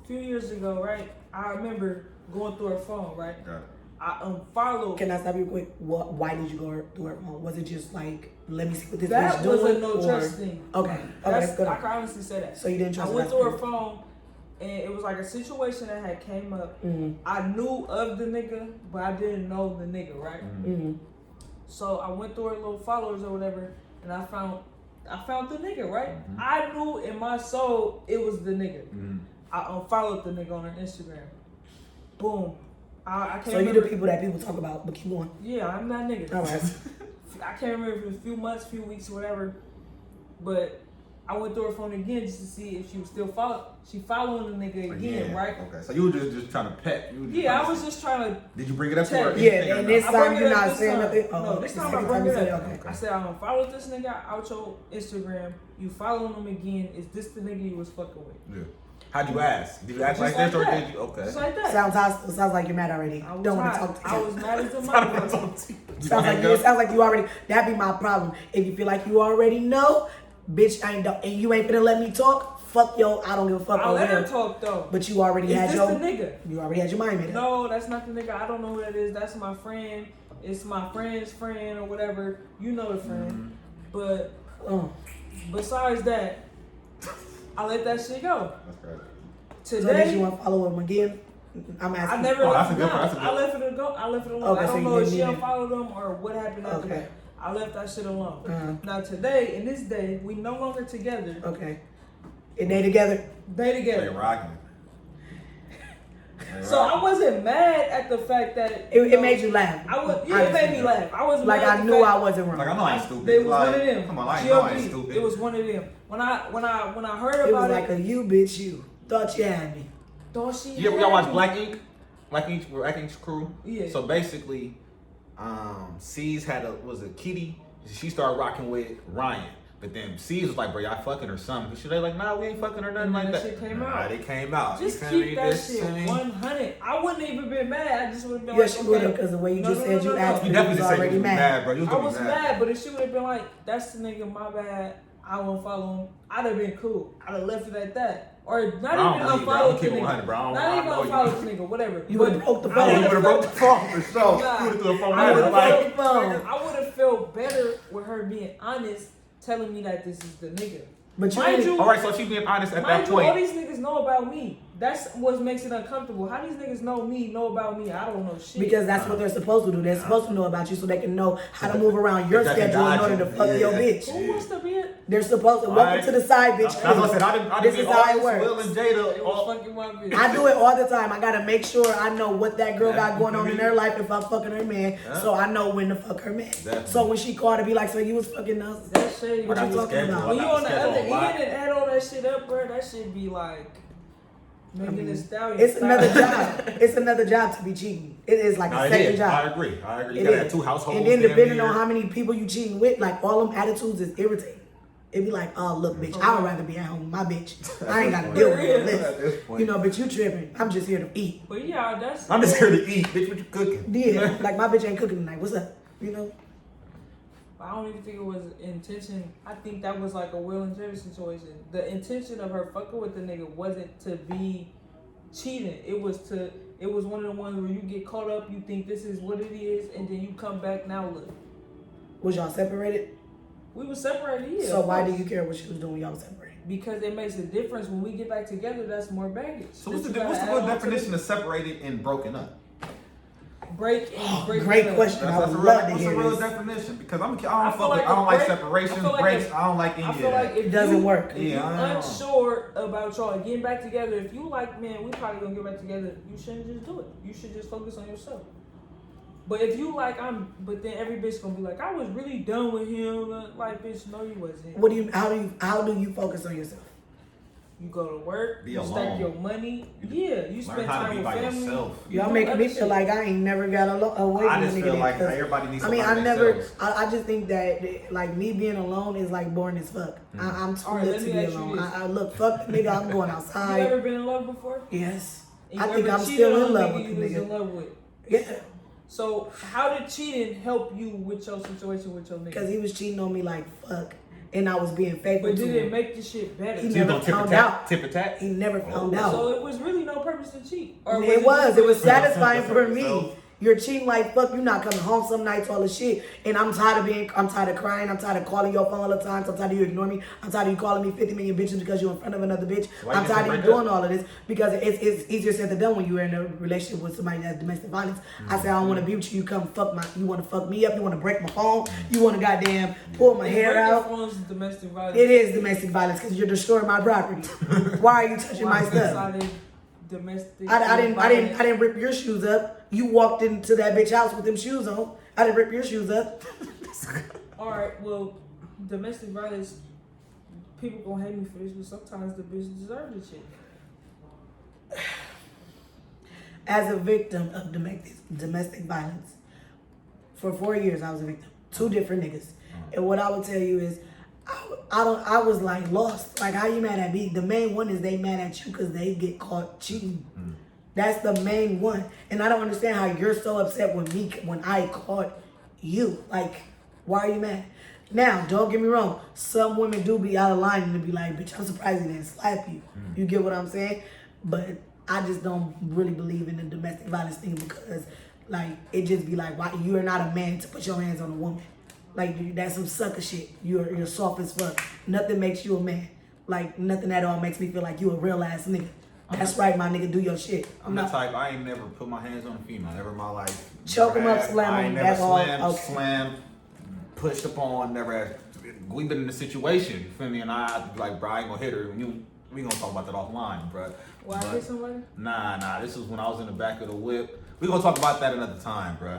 Speaker 2: a few years ago, right? I remember going through her phone, right?
Speaker 3: Got it.
Speaker 2: I unfollowed.
Speaker 4: Can I stop you quick? Why did you go through her phone? Was it just like, let me see what this
Speaker 2: That
Speaker 4: bitch doing?
Speaker 2: was a no
Speaker 4: or-
Speaker 2: trust thing.
Speaker 4: Okay.
Speaker 2: That's,
Speaker 4: Good.
Speaker 2: I can honestly say that.
Speaker 4: So you didn't trust
Speaker 2: I went
Speaker 4: her?
Speaker 2: through her phone, and it was like a situation that had came up.
Speaker 4: Mm-hmm.
Speaker 2: I knew of the nigga, but I didn't know the nigga, right?
Speaker 4: Mm-hmm.
Speaker 2: So I went through her little followers or whatever, and I found the nigga, right?
Speaker 3: Mhm.
Speaker 2: I knew in my soul it was the nigga.
Speaker 3: Mm.
Speaker 2: I unfollowed the nigga on her Instagram. Boom. I can't
Speaker 4: So you
Speaker 2: remember.
Speaker 4: the people that people talk about, but keep going.
Speaker 2: Yeah, I'm that nigga.
Speaker 4: All right.
Speaker 2: I can't remember if it was a few months, few weeks, whatever. But I went through her phone again just to see if she was still She following the nigga again, right?
Speaker 3: Okay, so you were just trying to pet. You were just
Speaker 2: Yeah,
Speaker 3: trying
Speaker 2: I
Speaker 3: to-
Speaker 2: was just trying to.
Speaker 3: Did you bring it up to her?
Speaker 2: Check.
Speaker 4: Yeah,
Speaker 3: Anything or
Speaker 4: and
Speaker 3: not?
Speaker 4: this
Speaker 2: I
Speaker 4: time
Speaker 2: bring
Speaker 4: you're
Speaker 2: it up
Speaker 4: not
Speaker 2: this
Speaker 4: saying
Speaker 2: time.
Speaker 4: nothing.
Speaker 2: No, this
Speaker 4: it's the
Speaker 2: time I
Speaker 4: second
Speaker 2: bring
Speaker 4: you
Speaker 2: it
Speaker 4: say
Speaker 2: up.
Speaker 4: okay.
Speaker 2: I said I unfollowed this nigga out your Instagram. You following him again? Is this the nigga you was fucking with?
Speaker 3: Yeah. How'd you ask? Did you ask
Speaker 2: Just
Speaker 3: like this or
Speaker 2: that.
Speaker 3: did you? Okay.
Speaker 2: Just like that.
Speaker 4: Sounds hostile. Sounds like you're mad already.
Speaker 2: I was
Speaker 4: Don't want to
Speaker 2: hot.
Speaker 4: talk to
Speaker 2: I
Speaker 4: you.
Speaker 2: was mad as a
Speaker 3: I don't wanna
Speaker 2: motherfucker.
Speaker 3: talk to you. You
Speaker 4: Sounds
Speaker 3: gonna
Speaker 4: like
Speaker 3: hang
Speaker 4: you.
Speaker 3: up?
Speaker 4: It sounds like you already. That'd be my problem. If you feel like you already know, bitch, and you ain't finna let me talk. Fuck yo. I don't give a fuck.
Speaker 2: I
Speaker 4: over
Speaker 2: let her
Speaker 4: here.
Speaker 2: talk though.
Speaker 4: But you already
Speaker 2: Is
Speaker 4: had
Speaker 2: this
Speaker 4: your.
Speaker 2: the nigga?
Speaker 4: You already had your mind made up.
Speaker 2: No, that's not the nigga. I don't know who that is. That's my friend. It's my friend's friend or whatever. You know the friend. But
Speaker 4: Oh.
Speaker 2: besides that, I let that shit go.
Speaker 3: That's crazy.
Speaker 4: So did you
Speaker 2: Today,
Speaker 4: want to follow him again? I'm asking.
Speaker 2: I never
Speaker 3: Oh,
Speaker 2: let
Speaker 3: that's a
Speaker 2: it
Speaker 3: good
Speaker 2: go.
Speaker 3: one, that's a
Speaker 2: I
Speaker 3: good
Speaker 2: left it go. I left it alone.
Speaker 4: Okay,
Speaker 2: I
Speaker 4: so
Speaker 2: don't
Speaker 4: you
Speaker 2: know if
Speaker 4: didn't
Speaker 2: she
Speaker 4: need it.
Speaker 2: unfollowed them or what happened after
Speaker 4: Okay.
Speaker 2: that. I left that shit alone.
Speaker 4: Uh-huh.
Speaker 2: Now today, in this day, we no longer together.
Speaker 4: Okay. And they together.
Speaker 2: They
Speaker 3: They
Speaker 2: together.
Speaker 3: rocking.
Speaker 2: So I wasn't mad at the fact that
Speaker 4: It made you laugh.
Speaker 2: I was. Yeah, it made me laugh. I wasn't
Speaker 4: Like
Speaker 2: mad at
Speaker 4: I
Speaker 2: the
Speaker 4: knew
Speaker 2: fact-
Speaker 4: I wasn't wrong.
Speaker 3: Like I know I ain't stupid.
Speaker 2: It was
Speaker 3: like,
Speaker 2: one of them.
Speaker 3: Come on, I know I ain't
Speaker 2: GOP.
Speaker 3: stupid.
Speaker 2: It was one of them. When I heard
Speaker 4: It was
Speaker 2: about
Speaker 4: like
Speaker 2: it,
Speaker 4: a you bitch you. Thought you had me.
Speaker 2: thought she.
Speaker 3: Yeah,
Speaker 2: had
Speaker 3: y'all watch
Speaker 2: me.
Speaker 3: Black Ink? Black Ink's crew?
Speaker 2: Yeah.
Speaker 3: So basically, C's had a Kitty. She started rocking with Ryan. But then C's was like, bro, y'all fucking or something. She like, nah, we ain't fucking or nothing
Speaker 2: And
Speaker 3: like
Speaker 2: then
Speaker 3: that.
Speaker 2: that shit came
Speaker 3: Nah,
Speaker 2: out.
Speaker 3: they came out.
Speaker 2: Just
Speaker 3: You feel
Speaker 2: keep
Speaker 3: me?
Speaker 2: that
Speaker 3: This
Speaker 2: shit
Speaker 3: to me.
Speaker 2: 100. I wouldn't even been mad. I just would have been
Speaker 4: Yes,
Speaker 2: like,
Speaker 4: you would have,
Speaker 2: okay.
Speaker 4: because the way you
Speaker 2: No,
Speaker 4: just
Speaker 2: no,
Speaker 4: said
Speaker 2: no,
Speaker 4: you
Speaker 2: no,
Speaker 4: asked
Speaker 2: no.
Speaker 3: You
Speaker 4: me, you
Speaker 3: definitely
Speaker 4: was
Speaker 3: said you
Speaker 4: already
Speaker 3: was
Speaker 4: mad.
Speaker 3: mad, bro. You was
Speaker 2: I
Speaker 3: gonna
Speaker 2: was
Speaker 3: be
Speaker 2: mad, but if she would have been like, that's the nigga, my bad, I won't follow him, I'd have been cool. I'd have left it at that. Or not
Speaker 3: Bro, I don't
Speaker 2: even
Speaker 3: believe, bro. I'm
Speaker 2: unfollowed the
Speaker 3: keeping it
Speaker 2: nigga.
Speaker 3: 100, bro. I
Speaker 2: Not even
Speaker 3: know you.
Speaker 2: unfollowed the nigga, whatever.
Speaker 4: You would've broke the
Speaker 2: I
Speaker 4: phone.
Speaker 3: You
Speaker 2: would've
Speaker 3: would have broke the phone for sure.
Speaker 2: Nah.
Speaker 3: You would have threw a phone
Speaker 2: I
Speaker 3: at
Speaker 2: would've
Speaker 3: it like.
Speaker 4: broke the phone.
Speaker 2: I would have felt better with her being honest, telling me that this is the nigga.
Speaker 4: But you
Speaker 2: Mind
Speaker 4: really-
Speaker 2: you,
Speaker 3: All right, so she being honest at
Speaker 2: mind
Speaker 3: that
Speaker 2: you, all
Speaker 3: point.
Speaker 2: these niggas know about me. That's what makes it uncomfortable. How these niggas know about me? I don't know shit.
Speaker 4: Because that's what they're supposed to do. They're supposed to know about you so they can know how to move around your
Speaker 3: They can
Speaker 4: schedule in
Speaker 3: guide
Speaker 4: order
Speaker 3: you.
Speaker 4: to fuck your
Speaker 3: Yeah.
Speaker 4: bitch.
Speaker 2: Who wants to be it?
Speaker 4: They're supposed to.
Speaker 3: All
Speaker 4: Welcome
Speaker 3: right.
Speaker 4: to the side, bitch.
Speaker 3: That's what I said. I didn't
Speaker 4: This
Speaker 3: get
Speaker 4: is how it
Speaker 3: all
Speaker 4: works.
Speaker 3: Will and
Speaker 2: It
Speaker 3: Jada.
Speaker 2: was
Speaker 3: all-
Speaker 2: fucking my bitch.
Speaker 4: I do it all the time. I gotta make sure I know what that girl
Speaker 3: Yeah,
Speaker 4: got going on in
Speaker 3: mhm.
Speaker 4: her life if I'm fucking her man,
Speaker 3: Yeah.
Speaker 4: so I know when to fuck her man.
Speaker 3: Definitely.
Speaker 4: So when she called to be like, so you was fucking us.
Speaker 2: That shit.
Speaker 4: What
Speaker 3: I
Speaker 4: you
Speaker 3: got the
Speaker 4: talking
Speaker 3: schedule.
Speaker 4: about?
Speaker 2: When you on the
Speaker 3: Schedule
Speaker 2: other
Speaker 3: a lot.
Speaker 2: end and add all that shit up, bro, that shit be like Megan Thee Stallion.
Speaker 4: It's another
Speaker 2: style.
Speaker 4: job. It's another job to be cheating. It is like
Speaker 3: No,
Speaker 4: a
Speaker 3: it
Speaker 4: second
Speaker 3: is.
Speaker 4: job.
Speaker 3: I agree. You
Speaker 4: It
Speaker 3: gotta
Speaker 4: is.
Speaker 3: have two households.
Speaker 4: And then
Speaker 3: damn
Speaker 4: depending
Speaker 3: near.
Speaker 4: on how many people you cheating with, like all them attitudes is irritating. It'd be like, oh, look, bitch, I would rather be at home with my bitch. I ain't got to deal with all this. You know, bitch, you tripping. I'm just here to eat.
Speaker 2: But yeah,
Speaker 3: I'm just here to eat. Bitch, what you cooking?
Speaker 4: Yeah, like my bitch ain't cooking tonight. What's up? You know?
Speaker 2: I don't even think it was intention. I think that was like a Will and Jerry situation. The intention of her fucking with the nigga wasn't to be cheating. It was one of the ones where you get caught up, you think this is what it is, and then you come back, now look.
Speaker 4: Was y'all separated?
Speaker 2: We were separated, yeah.
Speaker 4: So why do you care what she was doing when y'all was separated?
Speaker 2: Because it makes a difference. When we get back together, that's more baggage.
Speaker 3: So what's the real definition of separated and broken up?
Speaker 2: Break
Speaker 4: Great question. I would love to
Speaker 3: What's
Speaker 4: hear
Speaker 3: the real
Speaker 4: this.
Speaker 3: definition? Because I don't
Speaker 2: a
Speaker 3: like
Speaker 2: break-
Speaker 3: separations,
Speaker 2: I feel like
Speaker 3: breaks.
Speaker 2: if-
Speaker 3: I don't like any
Speaker 2: I
Speaker 3: of
Speaker 2: feel like
Speaker 3: that.
Speaker 2: if
Speaker 4: It doesn't work.
Speaker 2: If
Speaker 3: Yeah,
Speaker 2: you're
Speaker 3: I know.
Speaker 2: unsure about y'all getting back together, if you like, man, we probably gonna get back together, you shouldn't just do it. You should just focus on yourself. But if you like, but then every bitch gonna be like, I was really done with him. Like, bitch, no, you wasn't.
Speaker 4: How do you focus on yourself?
Speaker 2: You go to work,
Speaker 3: Be
Speaker 2: you
Speaker 3: alone.
Speaker 2: stack your money. Yeah, you spend
Speaker 3: Learn how to
Speaker 2: time
Speaker 3: be
Speaker 2: with
Speaker 3: by
Speaker 2: family.
Speaker 3: yourself.
Speaker 2: You
Speaker 4: Y'all
Speaker 2: do
Speaker 4: making
Speaker 2: other
Speaker 4: me feel
Speaker 2: shit.
Speaker 4: like I ain't never got away
Speaker 3: I
Speaker 4: from a
Speaker 3: just
Speaker 4: nigga.
Speaker 3: feel like
Speaker 4: because-
Speaker 3: everybody needs to
Speaker 4: I mean,
Speaker 3: learn
Speaker 4: I never.
Speaker 3: themselves.
Speaker 4: I just think that like me being alone is like boring as fuck. I'm too
Speaker 2: Alright,
Speaker 4: lit
Speaker 2: let
Speaker 4: to
Speaker 2: me
Speaker 4: be
Speaker 2: ask you
Speaker 4: alone.
Speaker 2: this.
Speaker 4: I look, fuck the nigga. I'm going
Speaker 2: You
Speaker 4: outside.
Speaker 2: ever been in love before?
Speaker 4: Yes,
Speaker 2: And
Speaker 4: I
Speaker 2: you
Speaker 4: think
Speaker 2: ever
Speaker 4: I'm
Speaker 2: cheated
Speaker 4: still
Speaker 2: on
Speaker 4: in
Speaker 2: a
Speaker 4: love
Speaker 2: nigga
Speaker 4: with
Speaker 2: you
Speaker 4: the
Speaker 2: was in
Speaker 4: nigga.
Speaker 2: love with?
Speaker 4: Yeah,
Speaker 2: So how did cheating help you with your situation with your nigga?
Speaker 4: because he was cheating on me like fuck, and I was being faithful
Speaker 2: But
Speaker 4: to
Speaker 2: did it
Speaker 4: him.
Speaker 2: make the shit better?
Speaker 4: He
Speaker 3: So you
Speaker 4: never
Speaker 3: gonna tip
Speaker 4: found
Speaker 3: a tat?
Speaker 4: out.
Speaker 3: Tip a tat?
Speaker 4: He never found
Speaker 3: Oh.
Speaker 4: out.
Speaker 2: So it was really no purpose to cheat. Or
Speaker 4: It was.
Speaker 2: just
Speaker 4: It was
Speaker 2: for yourself?
Speaker 4: satisfying for
Speaker 3: yourself.
Speaker 4: me. You're cheating like fuck. You're not coming home some nights, all the shit. And I'm tired of crying. I'm tired of calling your phone all the time. I'm tired of you ignoring me. I'm tired of you calling me 50 million bitches because you're in front of another bitch.
Speaker 3: Why you
Speaker 4: I'm tired of you
Speaker 3: break up?
Speaker 4: doing all of this because it's easier said than done when you're in a relationship with somebody that's domestic violence. I say I don't want to be with you. You come fuck you want to fuck me up. You want to break my phone. You want to goddamn pull my hair
Speaker 2: Breaking
Speaker 4: out.
Speaker 2: phones is domestic violence.
Speaker 4: It is domestic violence because you're destroying my property. Why are you touching my
Speaker 2: Why
Speaker 4: stuff?
Speaker 2: decided domestic
Speaker 4: I
Speaker 2: violence?
Speaker 4: didn't rip your shoes up. You walked into that bitch house with them shoes on. I didn't rip your shoes up.
Speaker 2: All right, well, domestic violence. People gonna hate me for this, but sometimes the bitch deserves the shit.
Speaker 4: As a victim of domestic violence, for 4 years I was a victim. 2 different niggas. And what I will tell you is, I was like lost. Like, how you mad at me? The main one is they mad at you because they get caught cheating. That's the main one. And I don't understand how you're so upset with me when I caught you. Like, why are you mad? Now, don't get me wrong. Some women do be out of line and be like, bitch, I'm surprised he didn't slap you. You get what I'm saying? But I just don't really believe in the domestic violence thing because, like, it just be like, why you are not a man to put your hands on a woman. Like, that's some sucker shit. You're soft as fuck. Nothing makes you a man. Like, nothing at all makes me feel like you a real ass nigga. That's right, my nigga. Do your shit.
Speaker 3: I'm the type, I ain't never put my hands on a female, never in my life.
Speaker 4: Choke
Speaker 3: Never
Speaker 4: 'em up,
Speaker 3: had-
Speaker 4: slam
Speaker 3: I
Speaker 4: 'em,
Speaker 3: ain't never
Speaker 4: that's all.
Speaker 3: slammed,
Speaker 4: Okay.
Speaker 3: slammed, pushed upon, never had. We've been in a situation, you feel me? And I have to be like, bro, I ain't gonna hit her. We gonna talk about that offline, bro.
Speaker 2: Why hit somebody?
Speaker 3: Nah, this was when I was in the back of the whip. We gonna talk about that another time, bro.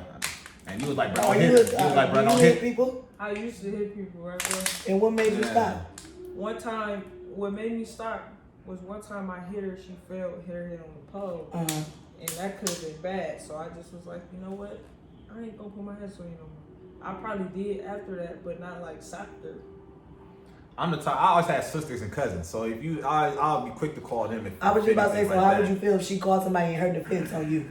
Speaker 3: And you was like, bro,
Speaker 4: Oh,
Speaker 3: don't
Speaker 4: you
Speaker 3: hit her.
Speaker 4: was,
Speaker 3: You was like, bro,
Speaker 4: you
Speaker 3: don't
Speaker 4: hit
Speaker 3: hit.
Speaker 4: people?
Speaker 2: I used to hit people, right, bro?
Speaker 4: And what made you
Speaker 3: Yeah.
Speaker 4: stop?
Speaker 2: One time, what made me stop was one time I hit her, she fell, hit her head on the pole. And that could have been bad. So I just was like, you know what? I ain't gonna put my hands on you no more. I probably did after that, but not like socked her.
Speaker 3: I'm the type. I always had sisters and cousins, so if you, I'll be quick to call them. If
Speaker 4: I was just about to say,
Speaker 3: anything
Speaker 4: so
Speaker 3: like
Speaker 4: how would
Speaker 3: that.
Speaker 4: you feel if she called somebody in her defense on you?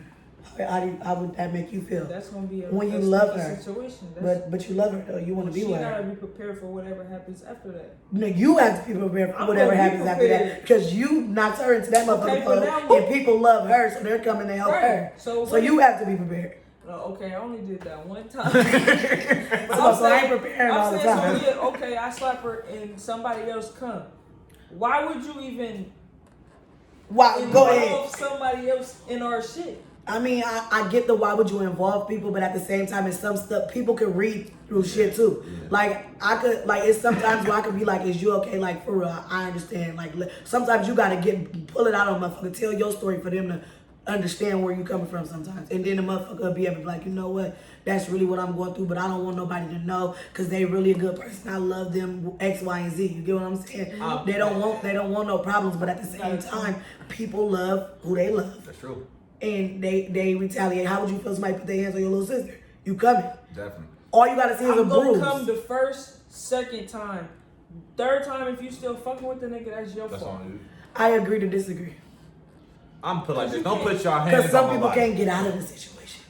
Speaker 4: How would that make you feel?
Speaker 2: That's gonna be a
Speaker 4: When you
Speaker 2: a
Speaker 4: love
Speaker 2: sticky
Speaker 4: her.
Speaker 2: situation. That's,
Speaker 4: But you love her though. You want to be
Speaker 2: she
Speaker 4: with
Speaker 2: gotta
Speaker 4: her.
Speaker 2: be prepared for whatever happens after that.
Speaker 4: No, you have to be prepared for
Speaker 2: I'm
Speaker 4: whatever
Speaker 2: gonna be
Speaker 4: happens after that.
Speaker 2: prepared.
Speaker 4: Because you knocked her into that
Speaker 2: Okay,
Speaker 4: motherfucker
Speaker 2: but
Speaker 4: pole,
Speaker 2: now-
Speaker 4: and people love her, so they're coming to help
Speaker 2: Right.
Speaker 4: her.
Speaker 2: So
Speaker 4: So
Speaker 2: what-
Speaker 4: you have to be prepared.
Speaker 2: No, okay, I only did that one time.
Speaker 4: So I ain't preparing all the time.
Speaker 2: So yeah, okay, I slap her and somebody else come. Why would you even
Speaker 4: Wow, go
Speaker 2: involve
Speaker 4: ahead.
Speaker 2: somebody else in our shit?
Speaker 4: I mean, I get the why would you involve people, but at the same time, it's some stuff people can read through shit too. Like it's sometimes where I could be like, "Is you okay?" Like for real, I understand. Like sometimes you gotta pull it out on motherfucker, tell your story for them to understand where you coming from sometimes, and then the motherfucker will be able to be like, you know what, that's really what I'm going through, but I don't want nobody to know because they really a good person. I love them X, Y, and Z. You get what I'm saying? They don't want no problems, but at the same time, people love who they love.
Speaker 3: That's true.
Speaker 4: And they retaliate. How would you feel if somebody put their hands on your little sister? You coming.
Speaker 3: Definitely.
Speaker 4: All you gotta see is a
Speaker 2: I'm gonna
Speaker 4: bruise.
Speaker 2: come the first, second time. Third time, if you still fucking with the nigga, that's your
Speaker 3: That's
Speaker 2: fault.
Speaker 3: on you.
Speaker 4: I agree to disagree.
Speaker 3: I'm put like this. Don't put your hands
Speaker 4: Because some
Speaker 3: on
Speaker 4: people
Speaker 3: nobody.
Speaker 4: can't get out of the situation.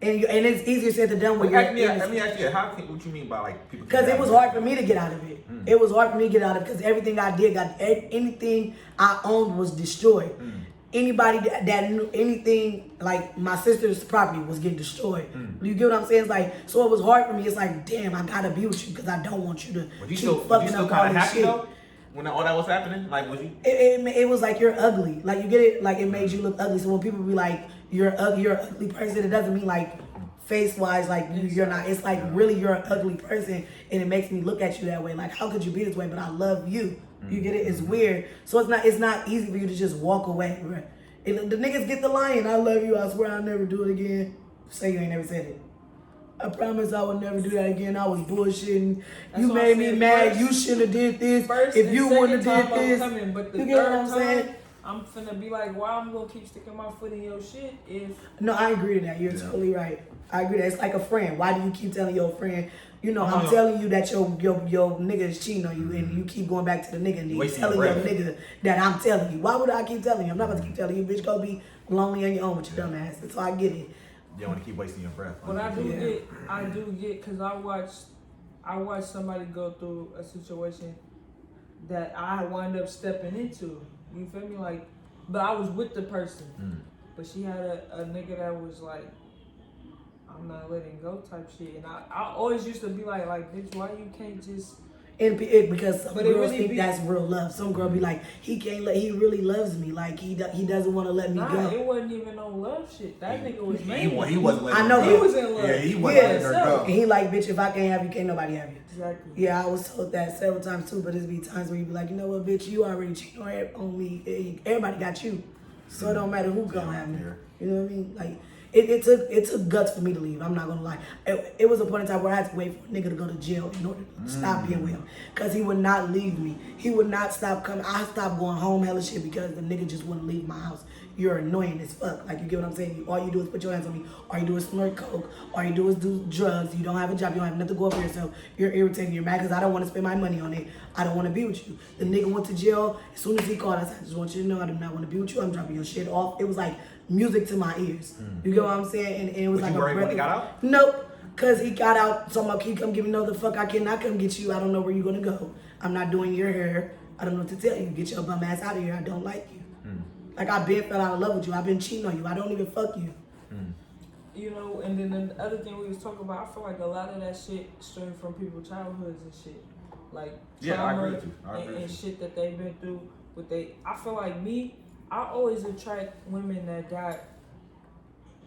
Speaker 4: And it's easier said than done when
Speaker 3: Well,
Speaker 4: you're
Speaker 3: let me ask you, what you mean by like people?
Speaker 4: because it was hard for me to get out of it. It was hard for me to get out of it because everything I did, anything I owned was destroyed. Anybody that knew anything, like my sister's property was getting destroyed. You get what I'm saying? It's like, so it was hard for me. It's like, damn, I gotta be with you because I don't want you to
Speaker 3: Was you
Speaker 4: keep
Speaker 3: still
Speaker 4: fucking up all
Speaker 3: kind of
Speaker 4: this
Speaker 3: happy
Speaker 4: shit.
Speaker 3: though when all that was happening? Like, was you?
Speaker 4: It was like you're ugly. Like, you get it? Like, it made you look ugly. So when people be like, you're an ugly person, it doesn't mean like face wise, like you're not. It's like really you're an ugly person, and it makes me look at you that way. Like, how could you be this way? But I love you. You get it? It's weird. So it's not easy for you to just walk away. Right? The niggas get the lying. I love you. I swear I'll never do it again. Say you ain't never said it. I promise I would never do that again. I was bullshitting.
Speaker 2: That's
Speaker 4: You
Speaker 2: what I
Speaker 4: made me
Speaker 2: said
Speaker 4: mad.
Speaker 2: first.
Speaker 4: You shouldn't have did this.
Speaker 2: First
Speaker 4: If
Speaker 2: and
Speaker 4: you
Speaker 2: second
Speaker 4: wouldn't have
Speaker 2: time
Speaker 4: did
Speaker 2: I'm
Speaker 4: this.
Speaker 2: coming, but the
Speaker 4: You get what
Speaker 2: third
Speaker 4: I'm saying?
Speaker 2: time, I'm finna be like, why I'm gonna keep sticking my foot in your shit if
Speaker 4: No, I agree to that. You're totally right. I agree that it's like a friend. Why do you keep telling your friend? You know, I'm telling you that your nigga is cheating on you, and you keep going back to the nigga, and you
Speaker 3: Wasting
Speaker 4: telling
Speaker 3: your
Speaker 4: your
Speaker 3: breath.
Speaker 4: nigga that I'm telling you. Why would I keep telling you? I'm not about to keep telling you, bitch. Go be lonely on your own with your dumb ass. So I get it.
Speaker 3: You don't want to keep wasting your breath.
Speaker 2: But I do get, cause I watched somebody go through a situation that I wind up stepping into. You feel me? Like, but I was with the person, but she had a nigga that was like, I'm not letting go type shit, and I always used to be like, bitch, why you can't just?
Speaker 4: Because some
Speaker 2: But it
Speaker 4: girls
Speaker 2: really
Speaker 4: think
Speaker 2: be-
Speaker 4: that's real love. Some girl be like, he really loves me. Like he doesn't want to let me
Speaker 2: Nah,
Speaker 4: go.
Speaker 2: it wasn't even no love shit. That nigga was mad.
Speaker 3: He wasn't letting
Speaker 4: I know
Speaker 3: her
Speaker 4: he
Speaker 3: go.
Speaker 2: was in love.
Speaker 3: Yeah, he wasn't
Speaker 4: Yeah.
Speaker 3: letting her go.
Speaker 4: And he like, bitch, if I can't have you, can't nobody have you.
Speaker 2: Exactly.
Speaker 4: Yeah, I was told that several times too, but there's be times where you be like, you know what, bitch, you already cheated on me. Everybody got you. So it don't matter who gonna have me. You know what I mean? Like, it took guts for me to leave. I'm not gonna lie. It was a point in time where I had to wait for a nigga to go to jail in order to stop being with him. Cause he would not leave me. He would not stop coming. I stopped going home hella shit because the nigga just wouldn't leave my house. You're annoying as fuck. Like, you get what I'm saying? All you do is put your hands on me. All you do is snort coke. All you do is do drugs. You don't have a job. You don't have nothing to go for yourself. You're irritating. You're mad because I don't want to spend my money on it. I don't want to be with you. The nigga went to jail. As soon as he called us, I just want you to know I do not want to be with you. I'm dropping your shit off. It was like music to my ears. You get what I'm saying? And it was
Speaker 3: Was
Speaker 4: like
Speaker 3: you
Speaker 4: a
Speaker 3: worried when
Speaker 4: breath.
Speaker 3: he got out?
Speaker 4: Nope. Cause he got out, so I'm like, he come give me no the fuck I cannot come get you. I don't know where you're gonna go. I'm not doing your hair. I don't know what to tell you. Get your bum ass out of here. I don't like you. Like, I've been fell out of love with you. I've been cheating on you. I don't even fuck you.
Speaker 2: You know, and then the other thing we was talking about, I feel like a lot of that shit stemmed from people's childhoods and shit. Like,
Speaker 3: Yeah, I
Speaker 2: trauma
Speaker 3: agree with you. I agree
Speaker 2: and
Speaker 3: with you.
Speaker 2: shit that they've been through. I feel like me, I always attract women that got,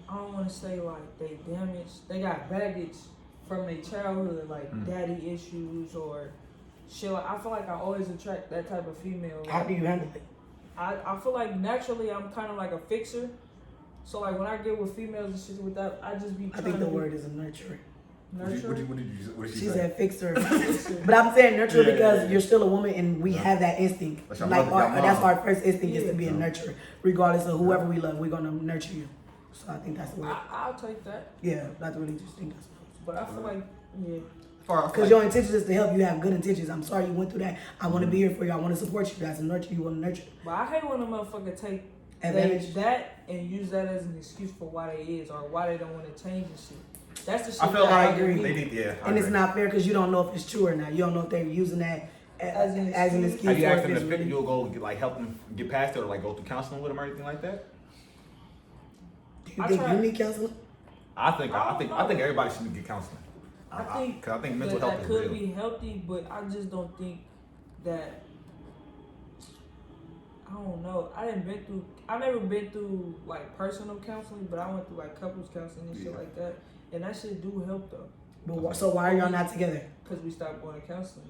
Speaker 2: I don't want to say like they damaged, they got baggage from their childhood, like daddy issues or shit. Like, I feel like I always attract that type of female.
Speaker 4: How do you handle it?
Speaker 2: I feel like naturally I'm kind of like a fixer. So like when I get with females and shit with that, I just be
Speaker 4: I
Speaker 2: trying
Speaker 4: think the
Speaker 2: to
Speaker 4: word is a nurturer.
Speaker 2: nurture.
Speaker 3: What did she
Speaker 4: She
Speaker 3: say?
Speaker 4: said fixer. But I'm saying nurturer because
Speaker 3: yeah.
Speaker 4: you're still a woman and we have that instinct.
Speaker 3: That's your
Speaker 4: Like,
Speaker 3: mother, your
Speaker 4: that's
Speaker 3: mom.
Speaker 4: our first instinct is to be a nurturer. Regardless of whoever we love, we're going to nurture you. So I think that's the word.
Speaker 2: I'll take that.
Speaker 4: Yeah, that's really just think that's
Speaker 2: But I feel like, yeah.
Speaker 4: because your intention is to help. You have good intentions. I'm sorry you went through that. I want to be here for you. I want to support you. That's a nurture. You want to nurture.
Speaker 2: But I hate when a motherfucker take
Speaker 4: Advantage.
Speaker 2: that and use that as an excuse for why they is or why they don't want to change and shit. That's the shit
Speaker 3: I feel
Speaker 2: that
Speaker 4: I
Speaker 3: like
Speaker 4: agree.
Speaker 3: they need, yeah. I
Speaker 4: And it's
Speaker 3: agree.
Speaker 4: not fair because you don't know if it's true or not. You don't know if they're using that as an excuse.
Speaker 3: Have you
Speaker 4: or
Speaker 3: asked
Speaker 4: if
Speaker 3: them
Speaker 4: it's
Speaker 3: to
Speaker 4: really-
Speaker 3: you'll go like help them get past it or like go through counseling with them or anything like that?
Speaker 4: Do you
Speaker 2: I
Speaker 4: think
Speaker 2: tried-
Speaker 4: you need counseling?
Speaker 3: I think everybody should get counseling.
Speaker 2: I think
Speaker 3: Cause I think mental
Speaker 2: that
Speaker 3: health is
Speaker 2: could
Speaker 3: real.
Speaker 2: be healthy, but I just don't think that. I don't know. I never been through like personal counseling, but I went through like couples counseling and shit like that, and that shit do help though.
Speaker 4: But so why are y'all not together?
Speaker 2: Cause we stopped going to counseling.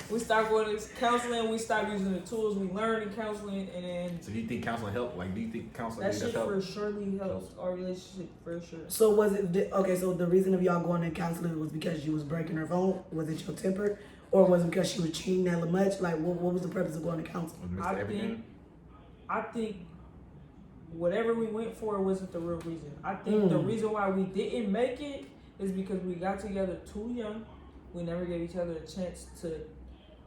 Speaker 2: We stopped going to counseling. We stopped using the tools we learned in counseling, and then
Speaker 3: So do you think counseling help? Like, do you think counseling
Speaker 2: that
Speaker 3: does
Speaker 2: shit
Speaker 3: help?
Speaker 2: for surely helps our relationship for sure.
Speaker 4: So was it okay? So the reason of y'all going to counseling was because you was breaking her phone? Was it your temper, or was it because she was cheating that much? Like, what was the purpose of going to counseling?
Speaker 3: Was Mr. Everything?
Speaker 2: I think whatever we went for wasn't the real reason. I think the reason why we didn't make it is because we got together too young. We never gave each other a chance to,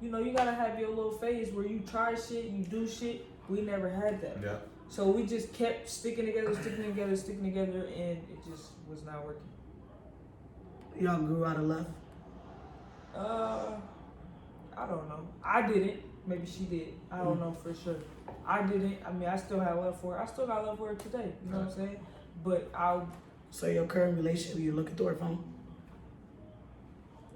Speaker 2: you know, you gotta have your little phase where you try shit, you do shit. We never had that.
Speaker 3: Yeah.
Speaker 2: So we just kept sticking together, and it just was not working.
Speaker 4: Y'all grew out of love.
Speaker 2: I don't know. I didn't. Maybe she did. I don't know for sure. I didn't. I mean, I still have love for her. I still got love for her today. You know what I'm saying? But
Speaker 4: So your current relationship, you looking through her phone?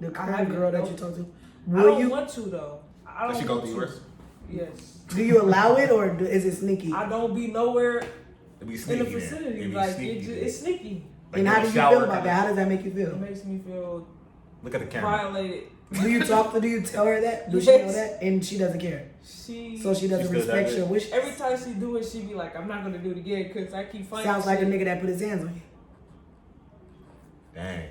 Speaker 4: The current
Speaker 2: haven't,
Speaker 4: girl that
Speaker 2: no.
Speaker 4: you talk to?
Speaker 2: I don't want to though. I
Speaker 3: Does
Speaker 2: don't
Speaker 3: she go
Speaker 2: want
Speaker 3: through
Speaker 2: to.
Speaker 3: yours?
Speaker 2: Yes.
Speaker 4: Do you allow it or is it sneaky?
Speaker 2: I don't be nowhere
Speaker 3: It be
Speaker 2: in
Speaker 3: sneaky.
Speaker 2: the vicinity.
Speaker 3: It be
Speaker 2: Like
Speaker 3: sneaky.
Speaker 2: it's sneaky.
Speaker 3: Like
Speaker 4: and
Speaker 3: in
Speaker 4: how
Speaker 3: the
Speaker 4: do you
Speaker 3: shower,
Speaker 4: feel about
Speaker 3: kinda-
Speaker 4: that? How does that make you
Speaker 2: It
Speaker 4: feel?
Speaker 2: makes me feel
Speaker 3: Look at the camera.
Speaker 2: violated.
Speaker 4: Do you talk to? Do you tell her that? Does she know
Speaker 2: Yes.
Speaker 4: that? And she doesn't care.
Speaker 2: She
Speaker 4: So she doesn't
Speaker 3: She still
Speaker 4: respect
Speaker 3: does
Speaker 4: your
Speaker 3: it.
Speaker 4: wishes.
Speaker 2: every time she do it, she be like, "I'm not gonna do it again," because I keep finding.
Speaker 4: Sounds like a
Speaker 2: shit.
Speaker 4: nigga that put his hands on you.
Speaker 3: Dang.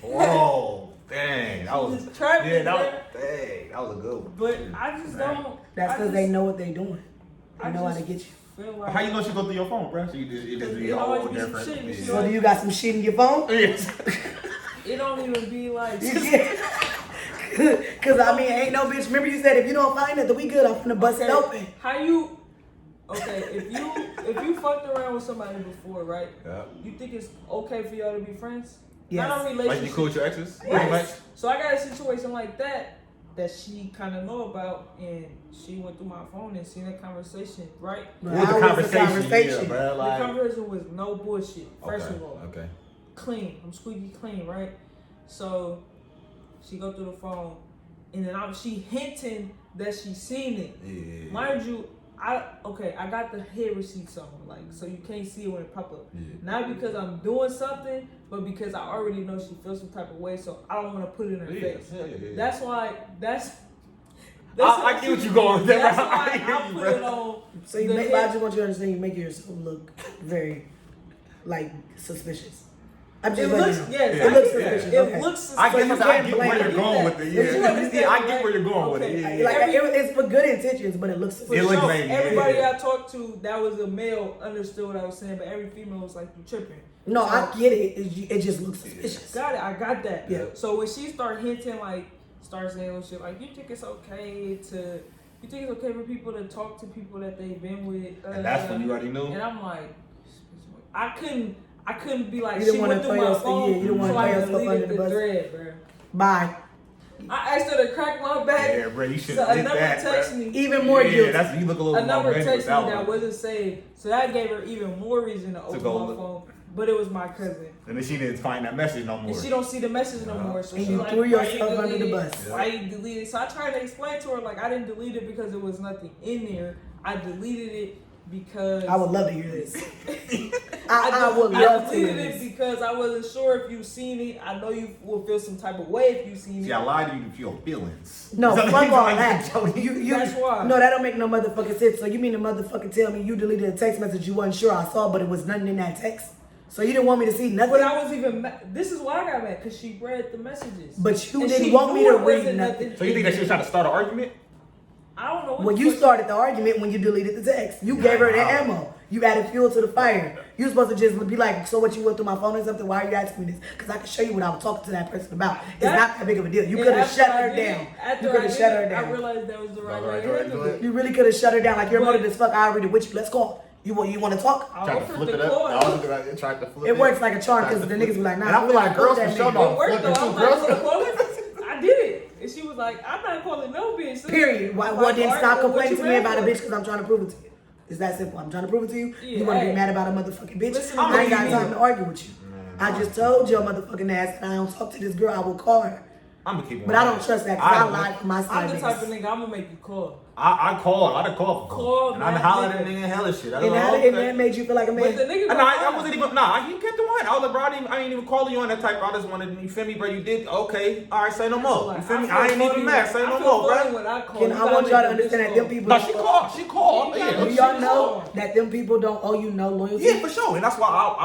Speaker 3: Whoa. Dang. That was.
Speaker 2: Just try me,
Speaker 3: Yeah, that was.
Speaker 2: bro.
Speaker 3: Dang. That was a good one.
Speaker 2: But I just don't.
Speaker 4: That's
Speaker 2: I
Speaker 4: because they
Speaker 2: just-
Speaker 4: know what they doing. They
Speaker 2: I
Speaker 4: know how to
Speaker 2: just
Speaker 4: get you.
Speaker 2: Feel like
Speaker 3: How you know she go through your phone, bro? So you just, it just be
Speaker 2: It
Speaker 3: all
Speaker 2: always be some
Speaker 3: different.
Speaker 2: shit, you
Speaker 3: Yeah.
Speaker 4: So do you got some shit in your phone?
Speaker 3: Yes.
Speaker 2: it don't even be like.
Speaker 4: Cause I mean, ain't no bitch. Remember you said if you don't find it, then we good. I'm finna bust it open.
Speaker 2: How you? Okay, if you fucked around with somebody before, right?
Speaker 3: Yeah.
Speaker 2: You think it's okay for y'all to be friends?
Speaker 4: Yes.
Speaker 2: Not a
Speaker 3: Like
Speaker 2: relationship.
Speaker 3: you cool with your exes?
Speaker 2: Right.
Speaker 3: Pretty much.
Speaker 2: So I got a situation like that she kind of know about, and she went through my phone and seen that conversation, right?
Speaker 4: But
Speaker 3: What was
Speaker 4: how
Speaker 3: the
Speaker 4: was
Speaker 3: conversation? Yeah, bro.
Speaker 2: The
Speaker 3: Like.
Speaker 2: conversation was no bullshit. First
Speaker 3: Okay,
Speaker 2: of all,
Speaker 3: Okay.
Speaker 2: clean. I'm squeaky clean, right? So she go through the phone, and then she hinting that she seen it.
Speaker 3: Yeah.
Speaker 2: Mind you, I got the head receipts on, like, so you can't see it when it pop up.
Speaker 3: Yeah.
Speaker 2: Not because I'm doing something, but because I already know she feels some type of way, so I don't want to put it in her face.
Speaker 3: Yeah.
Speaker 2: That's why. That's
Speaker 3: I get what you going with that.
Speaker 2: That's
Speaker 3: I
Speaker 2: why
Speaker 3: hear
Speaker 2: I
Speaker 3: you,
Speaker 2: put
Speaker 3: bro.
Speaker 2: it on.
Speaker 4: So you
Speaker 2: the
Speaker 4: make,
Speaker 2: head-
Speaker 4: I just want you to understand, you make yourself look very, like, suspicious. I'm
Speaker 2: It
Speaker 4: just
Speaker 2: looks,
Speaker 4: letting you know.
Speaker 2: yes,
Speaker 4: It looks
Speaker 2: yeah.
Speaker 4: suspicious.
Speaker 2: It
Speaker 4: Okay.
Speaker 2: looks
Speaker 3: I
Speaker 2: suspicious.
Speaker 3: get,
Speaker 4: you
Speaker 3: I
Speaker 4: can't
Speaker 3: get where
Speaker 4: blame
Speaker 3: you're
Speaker 4: it.
Speaker 3: going with it.
Speaker 2: But you
Speaker 3: Yeah.
Speaker 2: understand,
Speaker 3: I get
Speaker 2: right?
Speaker 3: where you're going with
Speaker 2: Okay.
Speaker 3: it. Yeah.
Speaker 4: Like, it's with good intentions, but it looks
Speaker 2: For
Speaker 3: It
Speaker 4: suspicious.
Speaker 3: looks
Speaker 2: sure,
Speaker 3: maybe,
Speaker 2: everybody
Speaker 3: yeah.
Speaker 2: I talked to that was a male understood what I was saying, but every female was like, "You tripping."
Speaker 4: No,
Speaker 2: So-
Speaker 4: I get it. It just looks suspicious.
Speaker 2: Got it. I got that.
Speaker 4: Yeah.
Speaker 2: So when she start hinting, like, start saying little shit, like, you think it's okay for people to talk to people that they've been with?
Speaker 3: And that's when you already knew.
Speaker 2: And I'm like, I couldn't be like,
Speaker 4: You didn't
Speaker 2: she
Speaker 4: wanna
Speaker 2: went through
Speaker 4: throw
Speaker 2: my
Speaker 4: yourself-
Speaker 2: phone,
Speaker 4: yeah, you didn't wanna
Speaker 2: so
Speaker 4: throw
Speaker 2: I
Speaker 4: yourself
Speaker 2: deleted
Speaker 4: under the
Speaker 2: the
Speaker 4: bus.
Speaker 2: thread, bro.
Speaker 4: Bye.
Speaker 2: I asked her to crack my back.
Speaker 3: Yeah, bro, you should
Speaker 2: So
Speaker 3: have
Speaker 2: a
Speaker 3: did
Speaker 2: number
Speaker 3: that,
Speaker 2: text
Speaker 3: bro.
Speaker 2: me.
Speaker 4: Even more
Speaker 3: Yeah,
Speaker 4: guilty.
Speaker 3: that's you look a little
Speaker 2: A
Speaker 3: more
Speaker 2: number
Speaker 3: ready
Speaker 2: text
Speaker 3: with
Speaker 2: me
Speaker 3: that
Speaker 2: that
Speaker 3: one.
Speaker 2: wasn't saved, so that gave her even more reason to open
Speaker 3: go
Speaker 2: my
Speaker 3: look.
Speaker 2: phone. But it was my cousin,
Speaker 3: And then she didn't find that message no more.
Speaker 2: and she don't see the message no more. So
Speaker 4: And
Speaker 2: she
Speaker 4: you
Speaker 2: like,
Speaker 4: threw
Speaker 2: "Why you
Speaker 4: yourself under the
Speaker 2: delete it?
Speaker 4: bus."
Speaker 2: Why you delete it?" So I tried to explain to her, like, I didn't delete it because there was nothing in there. I deleted it because
Speaker 4: I would love to hear this. I would
Speaker 2: I
Speaker 4: love to hear
Speaker 2: deleted it
Speaker 4: this.
Speaker 2: because I wasn't sure if you've seen it. I know you will feel some type of way if you've seen
Speaker 3: See,
Speaker 2: it.
Speaker 3: I lied to you to your feelings.
Speaker 4: No,
Speaker 3: So
Speaker 4: fuck
Speaker 3: he's
Speaker 4: all
Speaker 3: like,
Speaker 4: that.
Speaker 3: Jody.
Speaker 2: That's why.
Speaker 4: No, that don't make no motherfucking sense. So you mean to motherfucking tell me you deleted a text message you wasn't sure I saw, but it was nothing in that text? So you didn't want me to see nothing?
Speaker 2: But I was even this is why I got mad, because she read the messages.
Speaker 4: But you
Speaker 2: And
Speaker 4: didn't
Speaker 2: she
Speaker 4: want me
Speaker 2: knew
Speaker 4: to
Speaker 2: it wasn't
Speaker 4: read nothing.
Speaker 3: So you think that she was trying to start an argument?
Speaker 2: I don't know what
Speaker 4: Well,
Speaker 2: the
Speaker 4: you
Speaker 2: fuck-
Speaker 4: started the argument when you deleted the text. You gave her the ammo. You added fuel to the fire. You supposed to just be like, so what, you went through my phone or something? Why are you asking me this? Because I can show you what I was talking to that person about. It's
Speaker 2: That-
Speaker 4: not that big of a deal. You
Speaker 2: And
Speaker 4: could have
Speaker 2: after
Speaker 4: shut
Speaker 2: I
Speaker 4: her
Speaker 2: did it-
Speaker 4: down.
Speaker 2: after
Speaker 4: You could
Speaker 2: I
Speaker 4: have
Speaker 2: did
Speaker 4: shut
Speaker 2: it,
Speaker 4: her
Speaker 2: I
Speaker 4: down.
Speaker 2: realized that was the right
Speaker 3: All
Speaker 2: way
Speaker 3: right,
Speaker 2: to
Speaker 3: go ahead,
Speaker 2: handle
Speaker 3: go
Speaker 2: it.
Speaker 3: ahead.
Speaker 4: You really could have shut her down. Like, you're
Speaker 2: But-
Speaker 4: motive as fuck. I already with you. Let's call. You want to talk?
Speaker 2: I
Speaker 3: Tried to
Speaker 2: offered
Speaker 3: flip
Speaker 2: the
Speaker 3: it up.
Speaker 2: call.
Speaker 3: I was looking at tried to flip it.
Speaker 4: It works like a charm
Speaker 3: Tried to
Speaker 4: because the
Speaker 3: flip
Speaker 4: niggas be like, nah.
Speaker 3: And I feel like girls
Speaker 4: fuck
Speaker 3: for
Speaker 4: that
Speaker 3: sure
Speaker 4: nigga.
Speaker 3: know
Speaker 2: It worked
Speaker 3: flipping
Speaker 2: though.
Speaker 3: too.
Speaker 2: I'm like,
Speaker 3: Girls.
Speaker 2: "Wanna call it?" I did it. And she was like, "I'm not calling no bitch." So
Speaker 4: Period. Why
Speaker 2: I'm
Speaker 4: well,
Speaker 2: like,
Speaker 4: then
Speaker 2: "All right,
Speaker 4: stop
Speaker 2: well, what
Speaker 4: complaining
Speaker 2: you
Speaker 4: to me
Speaker 2: mad
Speaker 4: about a
Speaker 2: for?"
Speaker 4: bitch because I'm trying to prove it to you. It's that simple. I'm trying to prove it to you.
Speaker 2: Yeah,
Speaker 4: You want to
Speaker 2: hey.
Speaker 4: get mad about a motherfucking bitch?
Speaker 2: Listen,
Speaker 4: I ain't got
Speaker 2: I'm
Speaker 4: time to argue with you. I just told your motherfucking ass that I don't talk to this girl. I will call her.
Speaker 3: I'm gonna keep on.
Speaker 4: But I don't trust that because I lied for my
Speaker 2: I'm
Speaker 4: side
Speaker 2: the type of
Speaker 4: niggas.
Speaker 2: nigga I'm gonna make you call.
Speaker 3: I called. I done called before.
Speaker 2: Called
Speaker 3: And I done
Speaker 2: that
Speaker 3: hollered at
Speaker 2: nigga.
Speaker 3: that nigga and hella shit. I
Speaker 4: And
Speaker 3: was
Speaker 4: that,
Speaker 3: like,
Speaker 4: and
Speaker 3: okay.
Speaker 4: that made you feel like a
Speaker 2: But the
Speaker 4: man.
Speaker 2: nigga,
Speaker 3: And I wasn't even, he kept the one. I was like, bro, I ain't even calling you on that type. I just wanted, you feel me, bro? You did, okay. All right, say no more. You feel me? I ain't even mad. Say no more, bro.
Speaker 4: Can I want y'all to understand that them people
Speaker 3: No, she called. She called.
Speaker 2: You
Speaker 3: Yeah,
Speaker 2: gotta
Speaker 4: Do
Speaker 2: be
Speaker 4: y'all
Speaker 2: She
Speaker 4: know
Speaker 2: called.
Speaker 4: that them people don't owe you no loyalty?
Speaker 3: Yeah, for sure. And that's why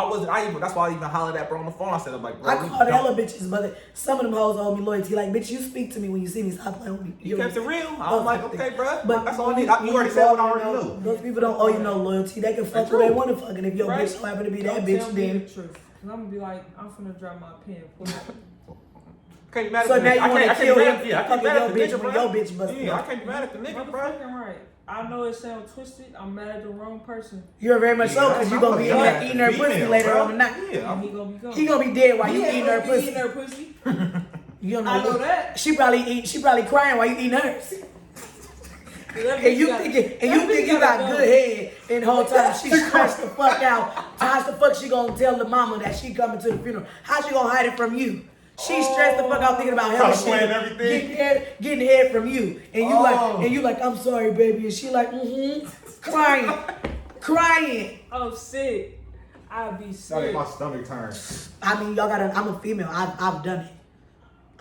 Speaker 3: that's why I even hollered at bro on the phone. I said, I'm like, bro,
Speaker 4: I
Speaker 3: we
Speaker 4: called
Speaker 3: don't-
Speaker 4: hella bitches, but some of them hoes owe me loyalty. Like, bitch, you speak to me when you see me. Stop playing with me.
Speaker 3: You kept it real. I'm like, okay, bro.
Speaker 4: But
Speaker 3: That's all I need. You already said what I already knew.
Speaker 4: Those people don't owe you no loyalty. They can fuck who
Speaker 3: true.
Speaker 4: they want to fuck. And if your
Speaker 2: Right.
Speaker 4: bitch don't happen to be that
Speaker 2: Don't
Speaker 4: bitch,
Speaker 2: tell me
Speaker 4: then
Speaker 2: the truth. And I'm gonna be like, I'm finna drop my pen. Pull up.
Speaker 3: Can't be mad at
Speaker 4: So
Speaker 3: the
Speaker 4: now
Speaker 3: nigga.
Speaker 4: you want to
Speaker 3: I can't
Speaker 4: kill
Speaker 3: be
Speaker 4: him
Speaker 3: mad. Yeah, I can't
Speaker 4: fucking
Speaker 3: be mad
Speaker 4: your
Speaker 3: at the
Speaker 4: bitch
Speaker 3: nigga,
Speaker 4: when
Speaker 3: bro.
Speaker 4: your bitch busted.
Speaker 3: Yeah, I can't be mad at the nigga, bro.
Speaker 2: Motherfucking right. I know it sounds twisted. I'm mad at the wrong person.
Speaker 4: You're very much so, because you're going to be in there eating her pussy later on tonight.
Speaker 3: Yeah,
Speaker 2: And he gonna be gone.
Speaker 4: He gonna be dead while you eating her pussy.
Speaker 2: Eating her pussy.
Speaker 4: You don't know.
Speaker 2: I know that.
Speaker 4: She probably crying while you eating hers. And you think you got good head, and the whole time she stressed the fuck out. How the fuck she gonna tell the mama that she coming to the funeral? How she gonna hide it from you? She stressed the fuck out thinking about hell shit, getting head from you, and you like I'm sorry, baby, and she like crying.
Speaker 2: I'm sick. I'd be sick.
Speaker 3: My stomach turns.
Speaker 4: I mean, y'all gotta. I'm a female. I've done it.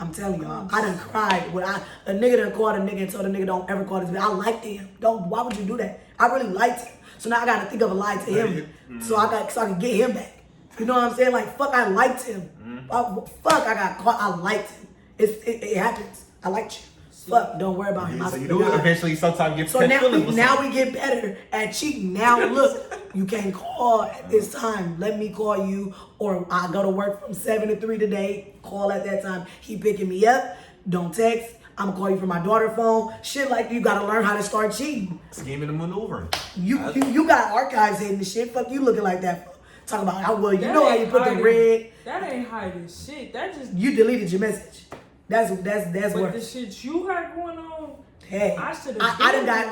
Speaker 4: I'm telling y'all, I done cried when a nigga done called a nigga and told a nigga don't ever call this bitch. I liked him. Why would you do that? I really liked him. So now I gotta think of a lie to him, so I can get him back. You know what I'm saying? Like fuck, I liked him. Fuck, I got caught. I liked him. It happens. I liked you. Fuck, don't worry about him.
Speaker 3: So you do it eventually. Sometimes get
Speaker 4: so now we get better at cheating. Now look, you can't call at this time. Let me call you, or I go to work from 7 to 3 today. Call at that time. He picking me up. Don't text. I'm gonna call you from my daughter's phone. Shit like you gotta learn how to start cheating.
Speaker 3: Scheming and maneuvering.
Speaker 4: You got archives in the shit. Fuck you looking like that. Talk about how well you know how you put the red.
Speaker 2: That ain't hiding shit. That just
Speaker 4: You deleted your message. That's
Speaker 2: but
Speaker 4: worse.
Speaker 2: the shit you got going on.
Speaker 4: Hey,
Speaker 2: I should have.
Speaker 4: I done got.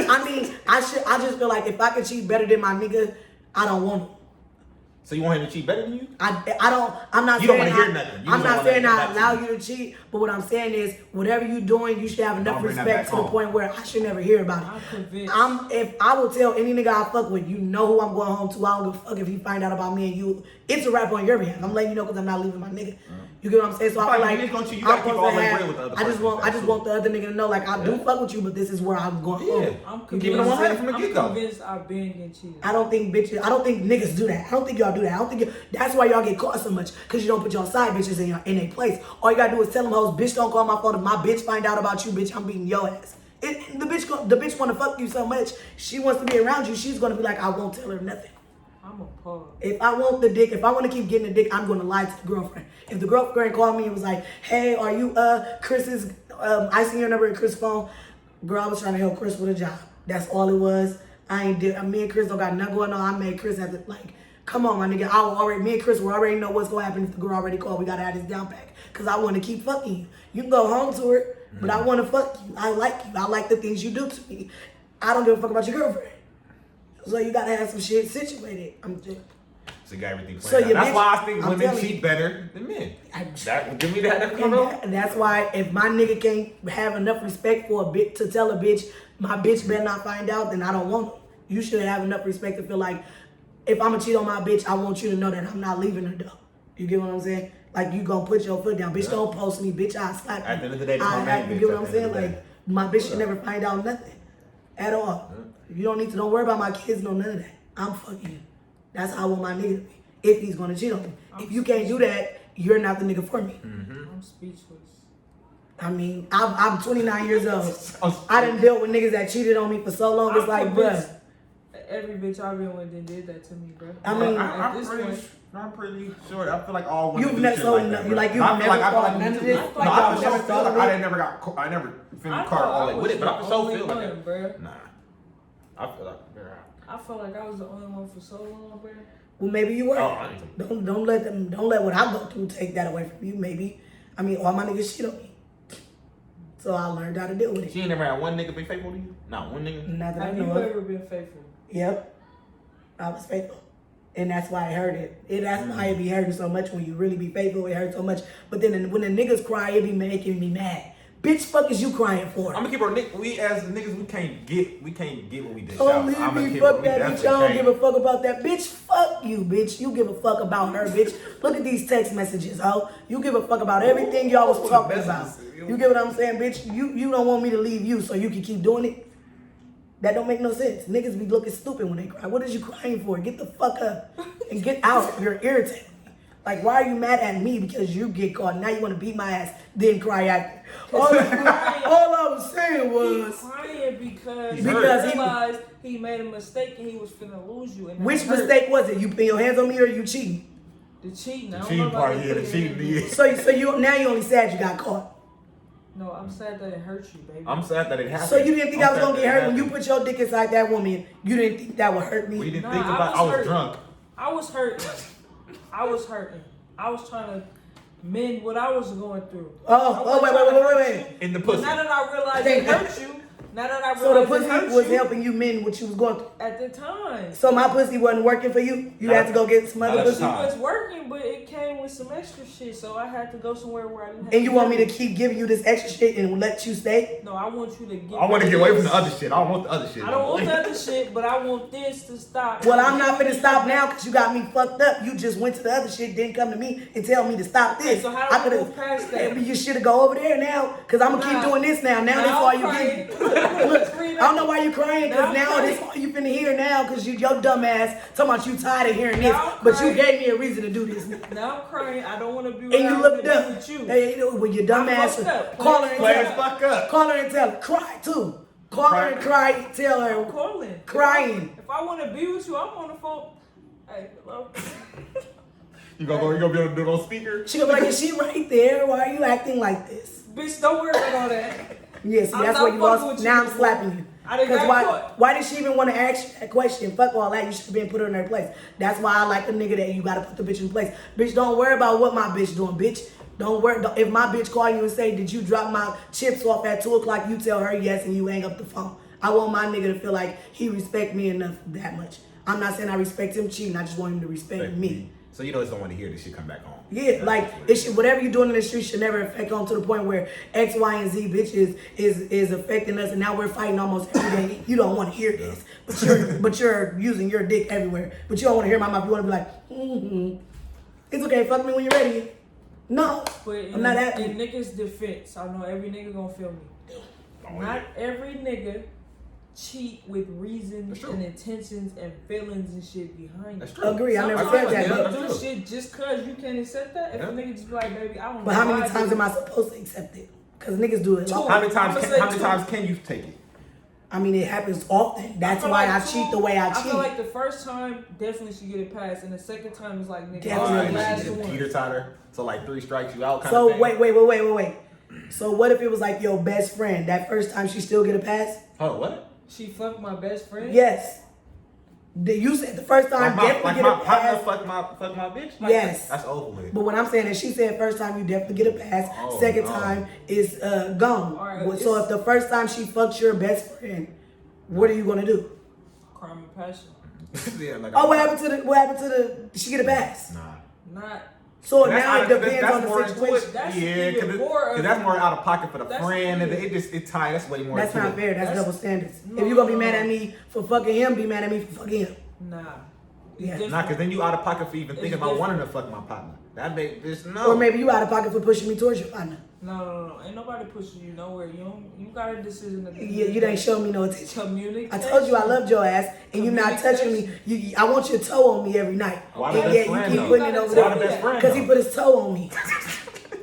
Speaker 4: I mean, I just feel like if I could cheat better than my nigga, I don't want him.
Speaker 3: So you want him to cheat better than you?
Speaker 4: I don't. I'm not.
Speaker 3: You
Speaker 4: saying
Speaker 3: don't want to hear nothing.
Speaker 4: I'm not saying I allow you to cheat, but what I'm saying is, whatever you doing, you should have enough respect to the point where I should never hear about it.
Speaker 2: I'm convinced.
Speaker 4: If I will tell any nigga I fuck with, you know who I'm going home to. I don't give a fuck if he find out about me and you. It's a rap on your behalf. I'm letting you know because I'm not leaving my nigga. You get what I'm saying? So I feel like
Speaker 3: you gotta keep all the way with the other
Speaker 4: I just want the other nigga to know, like, I do fuck with you, but this is where I'm going home.
Speaker 2: I'm
Speaker 3: keeping it 100 from the
Speaker 2: I'm
Speaker 3: get-go.
Speaker 2: convinced I've been getting cheated.
Speaker 4: I don't think niggas do that. I don't think y'all do that. That's why y'all get caught so much, because you don't put your side bitches in their place. All you gotta do is tell them hoes, bitch, don't call my phone. If my bitch find out about you, bitch, I'm beating your ass. The bitch wanna fuck you so much, she wants to be around you, she's gonna be like, I won't tell her nothing.
Speaker 2: I'm appalled.
Speaker 4: If I want the dick, if I want to keep getting the dick, I'm going to lie to the girlfriend. If the girlfriend called me and was like, hey, are you Chris's, I seen your number in Chris' phone. Girl, I was trying to help Chris with a job. That's all it was. Me and Chris don't got nothing going on. I made Chris have to, like, come on, my nigga. Me and Chris will already know what's going to happen if the girl already called. We got to have this down pack. Because I want to keep fucking you. You can go home to her, but I want to fuck you. I like you. I like the things you do to me. I don't give a fuck about your girlfriend. So you gotta have some shit situated.
Speaker 3: So you got everything planned
Speaker 4: So
Speaker 3: out.
Speaker 4: your
Speaker 3: That's
Speaker 4: bitch-
Speaker 3: why I think
Speaker 4: I'm
Speaker 3: women
Speaker 4: telling
Speaker 3: cheat
Speaker 4: you.
Speaker 3: better than men. Give me
Speaker 4: And that's why if my nigga can't have enough respect for a bitch to tell a bitch, my bitch better not find out, then I don't want him. You should have enough respect to feel like, if I'm gonna cheat on my bitch, I want you to know that I'm not leaving her though. You get what I'm saying? Like, you gonna put your foot down. Bitch, don't post me. Bitch, I'll slap you.
Speaker 3: At the end of the day,
Speaker 4: You get what I'm saying? Like, my bitch should never find out nothing at all. You don't worry about my kids, no none of that. I'm fucking you. That's how I want my nigga to be. If he's gonna cheat on me. If you can't do that, you're not the nigga for me.
Speaker 2: I'm speechless.
Speaker 4: I mean, I'm 29 years old. I done dealt with niggas that cheated on me for so long. It's like, bruh.
Speaker 2: Every bitch I've been with did that to me, bruh.
Speaker 4: I mean,
Speaker 3: I'm pretty sure. I feel like all women
Speaker 4: You've
Speaker 3: do
Speaker 4: never
Speaker 3: shit
Speaker 4: sold
Speaker 3: like that,
Speaker 4: you
Speaker 3: bro.
Speaker 4: like you've
Speaker 3: I feel
Speaker 4: never
Speaker 3: like I
Speaker 4: thought
Speaker 3: feel
Speaker 4: none
Speaker 3: like
Speaker 4: of this.
Speaker 3: No, I for sure feel like I never
Speaker 2: I
Speaker 3: caught all that with it, but I for sure
Speaker 2: only
Speaker 3: feel like
Speaker 2: one,
Speaker 3: that.
Speaker 2: bruh.
Speaker 3: Nah, I feel like bro.
Speaker 2: I felt like I was the only one for so long, bruh.
Speaker 4: Well, maybe you were.
Speaker 3: Oh, I ain't-
Speaker 4: Don't let what I go through take that away from you. Maybe. I mean, all my niggas shit on me. So I learned how to deal with it.
Speaker 3: She ain't never had one nigga be faithful to you. Not one nigga.
Speaker 4: Not that I
Speaker 2: Have
Speaker 4: know
Speaker 2: you
Speaker 4: of.
Speaker 2: ever been faithful?
Speaker 4: Yep. I was faithful. And that's why it hurt it. That's why it be hurting so much when you really be faithful. It hurts so much. But then when the niggas cry, it be making me mad. Bitch, fuck is you crying for?
Speaker 3: I'm gonna keep our we as niggas we can't get what we did.
Speaker 4: Don't leave me, fuck that bitch. I don't give a fuck about that bitch. Fuck you, bitch. You give a fuck about her, bitch. Look at these text messages, ho. You give a fuck about everything y'all was talking about. You get what I'm saying, bitch? You don't want me to leave you so you can keep doing it? That don't make no sense. Niggas be looking stupid when they cry. What is you crying for? Get the fuck up and get out. You're irritating me. Like, why are you mad at me because you get caught? Now you want to beat my ass, then cry after. All I was saying was...
Speaker 2: He's crying because he
Speaker 4: Because
Speaker 2: realized he made a mistake and he was finna lose you. And
Speaker 4: Which mistake was it? You put your hands on me or you cheating?
Speaker 2: The cheating.
Speaker 3: The cheating part, yeah, the cheating, yeah.
Speaker 4: So you now you only sad you got caught.
Speaker 2: No, I'm sad that it hurt you, baby.
Speaker 3: I'm sad that it happened.
Speaker 4: So you didn't think I was gonna get hurt when you put your dick inside that woman? You didn't think that would hurt me?
Speaker 3: We didn't think about. I was drunk.
Speaker 2: I was hurting. I was trying to mend what I was going through.
Speaker 4: Wait.
Speaker 3: In the pussy.
Speaker 2: Now that I realize it hurt you. Now that I
Speaker 4: So the
Speaker 2: realize it hurt
Speaker 4: pussy was
Speaker 2: you,
Speaker 4: helping you mend what you was going through.
Speaker 2: at the time.
Speaker 4: So my pussy wasn't working for you. You had to go get some other
Speaker 3: Not at the
Speaker 4: pussy.
Speaker 2: It
Speaker 3: time.
Speaker 2: was working, but it came with some extra shit, so I had to go somewhere where I didn't have
Speaker 4: And you
Speaker 2: to
Speaker 4: want me
Speaker 2: go.
Speaker 4: to keep giving you this extra shit and let you stay?
Speaker 2: No, I want you to get.
Speaker 3: I want to get away from the other shit. I don't want the other shit.
Speaker 2: I don't want the other shit, but I want this to stop.
Speaker 4: Well, I'm not finna stop now because you got me fucked up. You just went to the other shit, didn't come to me and tell me to stop this.
Speaker 2: Okay, so how do I
Speaker 4: could've-
Speaker 2: move past that?
Speaker 4: You should have go over there now because I'm going to keep doing this now. Now this all you get. Look, I don't know why you crying because now this all you finna hear now because your dumb ass talking about you tired of hearing this.
Speaker 2: Now I'm
Speaker 4: But you
Speaker 2: crying.
Speaker 4: gave me a reason to do this.
Speaker 2: Now I'm crying. I don't want to be
Speaker 4: And you
Speaker 2: around
Speaker 4: looked
Speaker 2: to
Speaker 4: up.
Speaker 2: be with you.
Speaker 4: Hey, when your dumb
Speaker 2: I
Speaker 4: ass
Speaker 2: fucked up.
Speaker 4: call her and
Speaker 3: Play
Speaker 4: tell
Speaker 3: as
Speaker 4: her.
Speaker 3: fuck up.
Speaker 4: Call her and tell her. Cry too. Call her and cry. Tell her.
Speaker 2: Calling.
Speaker 4: Crying.
Speaker 2: If I want to be with you, I'm on the phone. Hey, hello.
Speaker 3: You gonna be able to do it on speaker?
Speaker 4: She gonna be like, is she right there? Why are you acting like this?
Speaker 2: Bitch, don't worry about all that.
Speaker 4: Yeah, see,
Speaker 2: I'm
Speaker 4: that's
Speaker 2: not
Speaker 4: what you
Speaker 2: fucking
Speaker 4: lost.
Speaker 2: with you
Speaker 4: Now I'm
Speaker 2: anymore.
Speaker 4: slapping you.
Speaker 2: I done
Speaker 4: Because
Speaker 2: got
Speaker 4: why did she even want to ask you that question? Fuck all that. You should have been put her in her place. That's why I like a nigga that you gotta put the bitch in place. Bitch, don't worry about what my bitch doing, bitch. Don't worry. If my bitch call you and say, did you drop my chips off at 2 o'clock? You tell her yes and you hang up the phone. I want my nigga to feel like he respect me enough that much. I'm not saying I respect him cheating. I just want him to respect me.
Speaker 3: So you just don't want to hear this shit come back home.
Speaker 4: Yeah, like it should, whatever you're doing in the street should never affect on to the point where X, Y, and Z bitch is affecting us, and now we're fighting almost every day. You don't want to hear this, but you're using your dick everywhere. But you don't want to hear my mouth. You want to be like, it's okay, fuck me when you're ready. No,
Speaker 2: But
Speaker 4: I'm not happy.
Speaker 2: in niggas' defense, I know every nigga gonna feel me. Not every nigga cheat with reasons and intentions and feelings and shit behind
Speaker 3: That's
Speaker 2: it.
Speaker 3: true.
Speaker 4: Agree, I never
Speaker 2: Sometimes
Speaker 4: said that.
Speaker 2: niggas
Speaker 3: That's
Speaker 2: do
Speaker 3: true.
Speaker 2: shit just cause you can't accept that. If
Speaker 3: Yeah.
Speaker 2: a nigga just be like, baby, I don't know.
Speaker 4: But how many
Speaker 2: why
Speaker 4: times
Speaker 2: did
Speaker 4: am I supposed to accept it? Because niggas do it.
Speaker 2: Two.
Speaker 4: Long.
Speaker 3: How many times?
Speaker 2: I'ma say
Speaker 3: How many
Speaker 2: two.
Speaker 3: times can you take it?
Speaker 4: I mean, it happens often. That's
Speaker 2: feel
Speaker 4: why
Speaker 2: like
Speaker 4: I cheat the way I cheat.
Speaker 2: feel like the first time definitely should get it passed, and the second time is like nigga,
Speaker 4: Definitely.
Speaker 2: alright, last
Speaker 3: Alright,
Speaker 2: one.
Speaker 3: Peter Totter. So like 3 strikes you out kind
Speaker 4: So
Speaker 3: of thing.
Speaker 4: wait. So what if it was like your best friend? That first time she still get a pass?
Speaker 3: Hold on, what?
Speaker 2: She fucked my best friend.
Speaker 4: Yes. You said the first time definitely get a
Speaker 3: partner
Speaker 4: pass.
Speaker 3: fuck my bitch? Like,
Speaker 4: Yes.
Speaker 3: That's over with.
Speaker 4: But what I'm saying is she said first time you definitely get a pass.
Speaker 3: Oh,
Speaker 4: Second
Speaker 3: no.
Speaker 4: time is gone.
Speaker 2: Alright,
Speaker 4: Well, so if the first time she fucked your best friend, what are you gonna do?
Speaker 2: Crime and passion.
Speaker 3: Yeah, like
Speaker 4: Oh, what happened to the did she get a pass?
Speaker 3: Nah.
Speaker 2: Not.
Speaker 4: So
Speaker 3: And
Speaker 4: now it
Speaker 3: that's
Speaker 4: depends on
Speaker 3: more
Speaker 4: the
Speaker 3: into
Speaker 4: situation.
Speaker 3: it.
Speaker 2: That's
Speaker 3: Yeah,
Speaker 2: even
Speaker 3: because
Speaker 2: more
Speaker 3: that's more out of pocket for the
Speaker 2: That's
Speaker 3: friend, and
Speaker 2: even-
Speaker 3: it's tight. That's way more.
Speaker 4: That's
Speaker 3: into
Speaker 4: not
Speaker 3: it.
Speaker 4: fair. That's
Speaker 2: That's-
Speaker 4: double standards.
Speaker 2: No,
Speaker 4: If you're gonna be
Speaker 2: no,
Speaker 4: mad
Speaker 2: no.
Speaker 4: at me for fucking him, be mad at me for fucking him.
Speaker 2: Nah.
Speaker 4: Yeah.
Speaker 3: Nah, because then you out of pocket for even
Speaker 2: It's
Speaker 3: thinking about
Speaker 2: different.
Speaker 3: wanting to fuck my partner. That make this no.
Speaker 4: Or maybe you out of pocket for pushing me towards your partner.
Speaker 2: No. Ain't nobody pushing you nowhere. You got a decision to
Speaker 4: Yeah, you didn't show me no attention.
Speaker 2: Communicate.
Speaker 4: I told you I loved your ass, and you not touching me. I want your toe on me every night.
Speaker 3: Why
Speaker 4: And
Speaker 3: the best
Speaker 4: yet you
Speaker 3: friend,
Speaker 4: keep
Speaker 3: though?
Speaker 4: putting it
Speaker 2: You
Speaker 4: over
Speaker 2: gotta
Speaker 3: Why the
Speaker 2: tell
Speaker 4: there.
Speaker 3: best friend?
Speaker 4: Because he
Speaker 3: though?
Speaker 4: put his toe on me.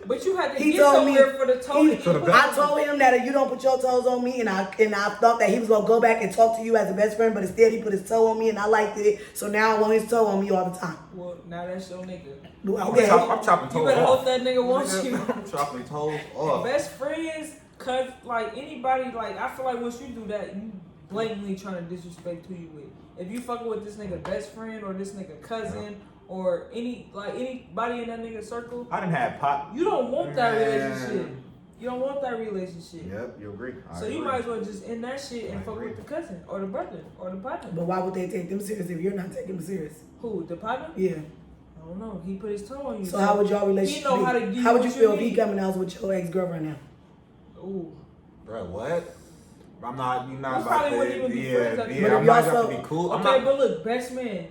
Speaker 2: But you had to
Speaker 4: He
Speaker 2: get
Speaker 4: told me-
Speaker 2: somewhere for the toe to
Speaker 3: So the
Speaker 2: get
Speaker 3: best-
Speaker 4: I told him that if you don't put your toes on me, and I thought that he was gonna go back and talk to you as a best friend, but instead he put his toe on me, and I liked it. So now I want his toe on me all the time.
Speaker 2: Well, now that's your nigga.
Speaker 4: Okay.
Speaker 3: I'm chopping
Speaker 2: You
Speaker 3: toes
Speaker 2: better
Speaker 3: off.
Speaker 2: hope that nigga wants you.
Speaker 3: I'm chopping toes off.
Speaker 2: Best friends, cause like anybody, like I feel like once you do that, you blatantly trying to disrespect who you with. If you fucking with this nigga best friend or this nigga cousin or anybody in that nigga circle,
Speaker 3: I didn't have pop.
Speaker 2: you don't want that
Speaker 3: Man.
Speaker 2: relationship. You don't want that relationship.
Speaker 3: Yep, you agree. I
Speaker 2: So you
Speaker 3: agree.
Speaker 2: might as well just end that shit and
Speaker 3: I
Speaker 2: fuck
Speaker 3: agree.
Speaker 2: with the cousin or the brother or the partner.
Speaker 4: But why would they take them serious if you're not taking them serious?
Speaker 2: Who? The partner?
Speaker 4: Yeah.
Speaker 2: I don't know. He put his toe on you.
Speaker 4: So how would y'all relationship
Speaker 2: He know how to
Speaker 4: be?
Speaker 2: give
Speaker 4: How would you
Speaker 2: what
Speaker 4: feel if he
Speaker 2: need.
Speaker 4: coming out with your ex-girlfriend now?
Speaker 2: Ooh.
Speaker 3: Bro, what? You're not
Speaker 2: We
Speaker 3: about
Speaker 2: probably wouldn't
Speaker 3: that.
Speaker 2: even be
Speaker 3: Yeah,
Speaker 2: friends after
Speaker 3: yeah.
Speaker 4: that.
Speaker 3: I'm
Speaker 4: But
Speaker 3: not
Speaker 4: if y'all
Speaker 3: about to be cool. I'm
Speaker 2: Okay,
Speaker 3: not.
Speaker 2: but look, best man.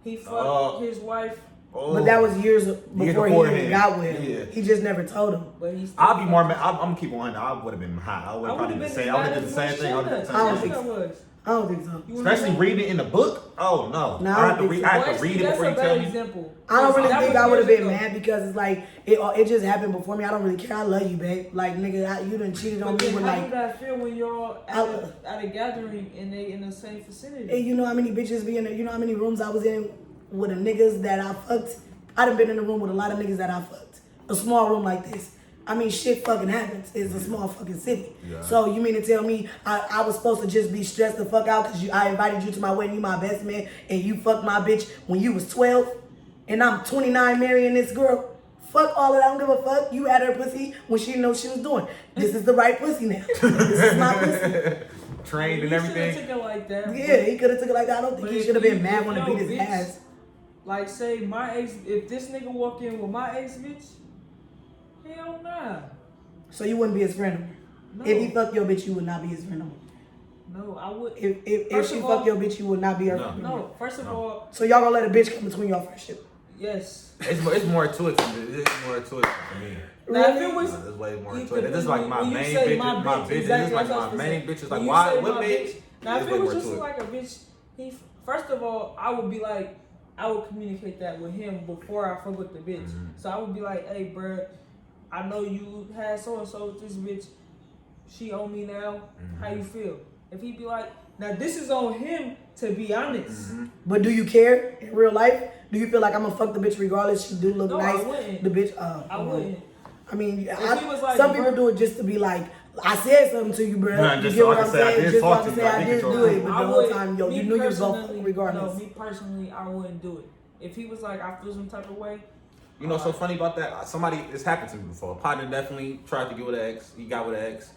Speaker 2: He fucked his wife,
Speaker 3: Oh.
Speaker 4: But that was years before he
Speaker 3: beforehand.
Speaker 4: even got with him.
Speaker 3: Yeah.
Speaker 4: He just never told him.
Speaker 2: but he's.
Speaker 3: I'll be more mad. I'm gonna keep on. I would have been hot. I would
Speaker 2: I
Speaker 3: have
Speaker 2: would
Speaker 3: probably
Speaker 2: have
Speaker 3: been
Speaker 2: been
Speaker 3: saying. I would have did the same thing. I would have did the
Speaker 4: I don't
Speaker 3: same
Speaker 4: think
Speaker 3: thing.
Speaker 4: so.
Speaker 2: was.
Speaker 4: I don't think so.
Speaker 3: Especially reading it in the book. Oh no.
Speaker 4: No,
Speaker 3: I have to read. I have
Speaker 2: Well,
Speaker 3: to read it
Speaker 2: that's
Speaker 3: before
Speaker 2: a
Speaker 3: you
Speaker 2: bad
Speaker 3: tell me.
Speaker 2: example.
Speaker 4: I don't really
Speaker 2: That
Speaker 4: think
Speaker 2: was
Speaker 4: I would have
Speaker 2: years
Speaker 4: been
Speaker 2: ago.
Speaker 4: mad because it's like it just happened before me. I don't really care. I love you, babe. Like nigga, you done cheated on
Speaker 2: But
Speaker 4: me
Speaker 2: then
Speaker 4: with
Speaker 2: how do
Speaker 4: like.
Speaker 2: that feel when y'all
Speaker 4: I-
Speaker 2: at a gathering and they in the same vicinity?
Speaker 4: Hey, you know how many bitches be in there? You know how many rooms I was in with the niggas that I fucked I done been in a room with a lot of niggas that I fucked. A small room like this. I mean, shit fucking happens. It's a small fucking city. Yeah. So you mean to tell me I was supposed to just be stressed the fuck out because I invited you to my wedding, you my best man, and you fucked my bitch when you was 12, and I'm 29 marrying this girl? Fuck all of that. I don't give a fuck. You had her pussy when she didn't know what she was doing. This is the right pussy now. This is my pussy.
Speaker 5: Trained and everything.
Speaker 2: He could have took it like that.
Speaker 4: Yeah, he could have took it like that. I don't think he should have been mad when to beat his ass.
Speaker 2: Like, say, my ex, if this nigga walk in with my ex bitch, hell nah.
Speaker 4: So you wouldn't be his friend no more? No. If he fucked your bitch, you would not be his friend no more?
Speaker 2: No, I would.
Speaker 4: If she fucked your bitch, you would not be her friend?
Speaker 2: No, first of all.
Speaker 4: So y'all gonna let a bitch come between y'all friendship?
Speaker 2: Yes.
Speaker 5: It's more to it than me. It's more to it for me.
Speaker 2: Now, if it was,
Speaker 5: there's way more to it. This is like my main bitch. My bitch.
Speaker 2: Exactly,
Speaker 5: this is like my main bitch. Is like why? What bitch?
Speaker 2: Now, if it was just like a bitch, first of all, I would be like, I would communicate that with him before I fuck with the bitch. Mm-hmm. So I would be like, hey, bruh, I know you had so and so with this bitch. She on me now. Mm-hmm. How you feel? If he be like, now this is on him to be honest. Mm-hmm.
Speaker 4: But do you care in real life? Do you feel like I'm gonna fuck the bitch regardless? She do look nice.
Speaker 2: I wouldn't.
Speaker 4: The bitch.
Speaker 2: I wouldn't.
Speaker 4: I mean,
Speaker 2: like,
Speaker 4: some people do it just to be like, I said something to you, bro.
Speaker 5: Nah,
Speaker 4: you get what I'm saying? Just like to say I did do it, but the whole time,
Speaker 2: you
Speaker 4: knew you was going regardless.
Speaker 2: No, me personally, I wouldn't do it. If he was like, I feel some type of way.
Speaker 5: You know, so funny about that. It's happened to me before. A partner definitely tried to get with an ex. He got with an ex.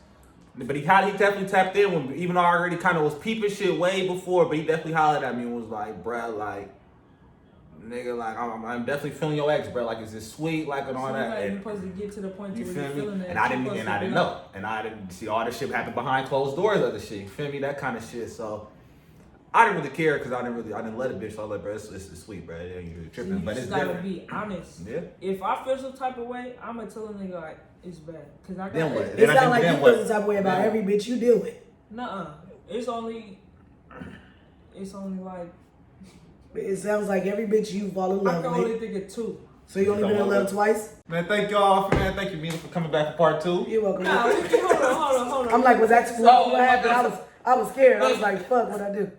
Speaker 5: But he definitely tapped in when, even though I already kind of was peeping shit way before, but he definitely hollered at me and was like, bruh, like, nigga, like, I'm definitely feeling your ex, bro. Like, is this sweet, like, and all that?
Speaker 2: Like, you're supposed to get to the point to where you're feeling that.
Speaker 5: And I didn't know. And I didn't see all this shit happen behind closed doors, other shit. You feel me? That kind of shit. So, I didn't really care because I didn't let a bitch. So I was like, bro, it's sweet, bro. It ain't really tripping, but it's different.
Speaker 2: You just gotta be honest.
Speaker 5: Yeah.
Speaker 2: If I feel some type of way, I'm gonna tell a nigga, like, it's bad. Cause I got
Speaker 5: then what?
Speaker 4: It sounds like you feel some type of way about every bitch you deal with.
Speaker 2: Nuh-uh. It's only like.
Speaker 4: It sounds like every bitch you fall in love with.
Speaker 2: I can only think of 2.
Speaker 4: So you only been in love twice?
Speaker 5: Man, thank y'all, man. Thank you, Mila, for coming back for part 2.
Speaker 4: You're welcome.
Speaker 2: Nah, hold on.
Speaker 4: I'm like, was that what happened? I was scared. I was like, fuck, what I do?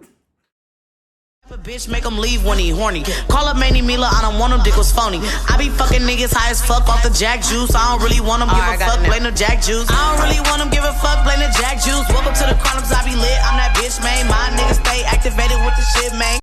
Speaker 6: A bitch make him leave when he horny. Call up Mainy, Mila, I don't want him, dick was phony. I be fucking niggas high as fuck off the jack juice. I don't really want him, give a fuck, blame the jack juice. I don't really want him, give a fuck, blame the jack juice. Welcome to the Chronicles, I be lit, I'm that bitch, man. My niggas stay activated with the shit, man.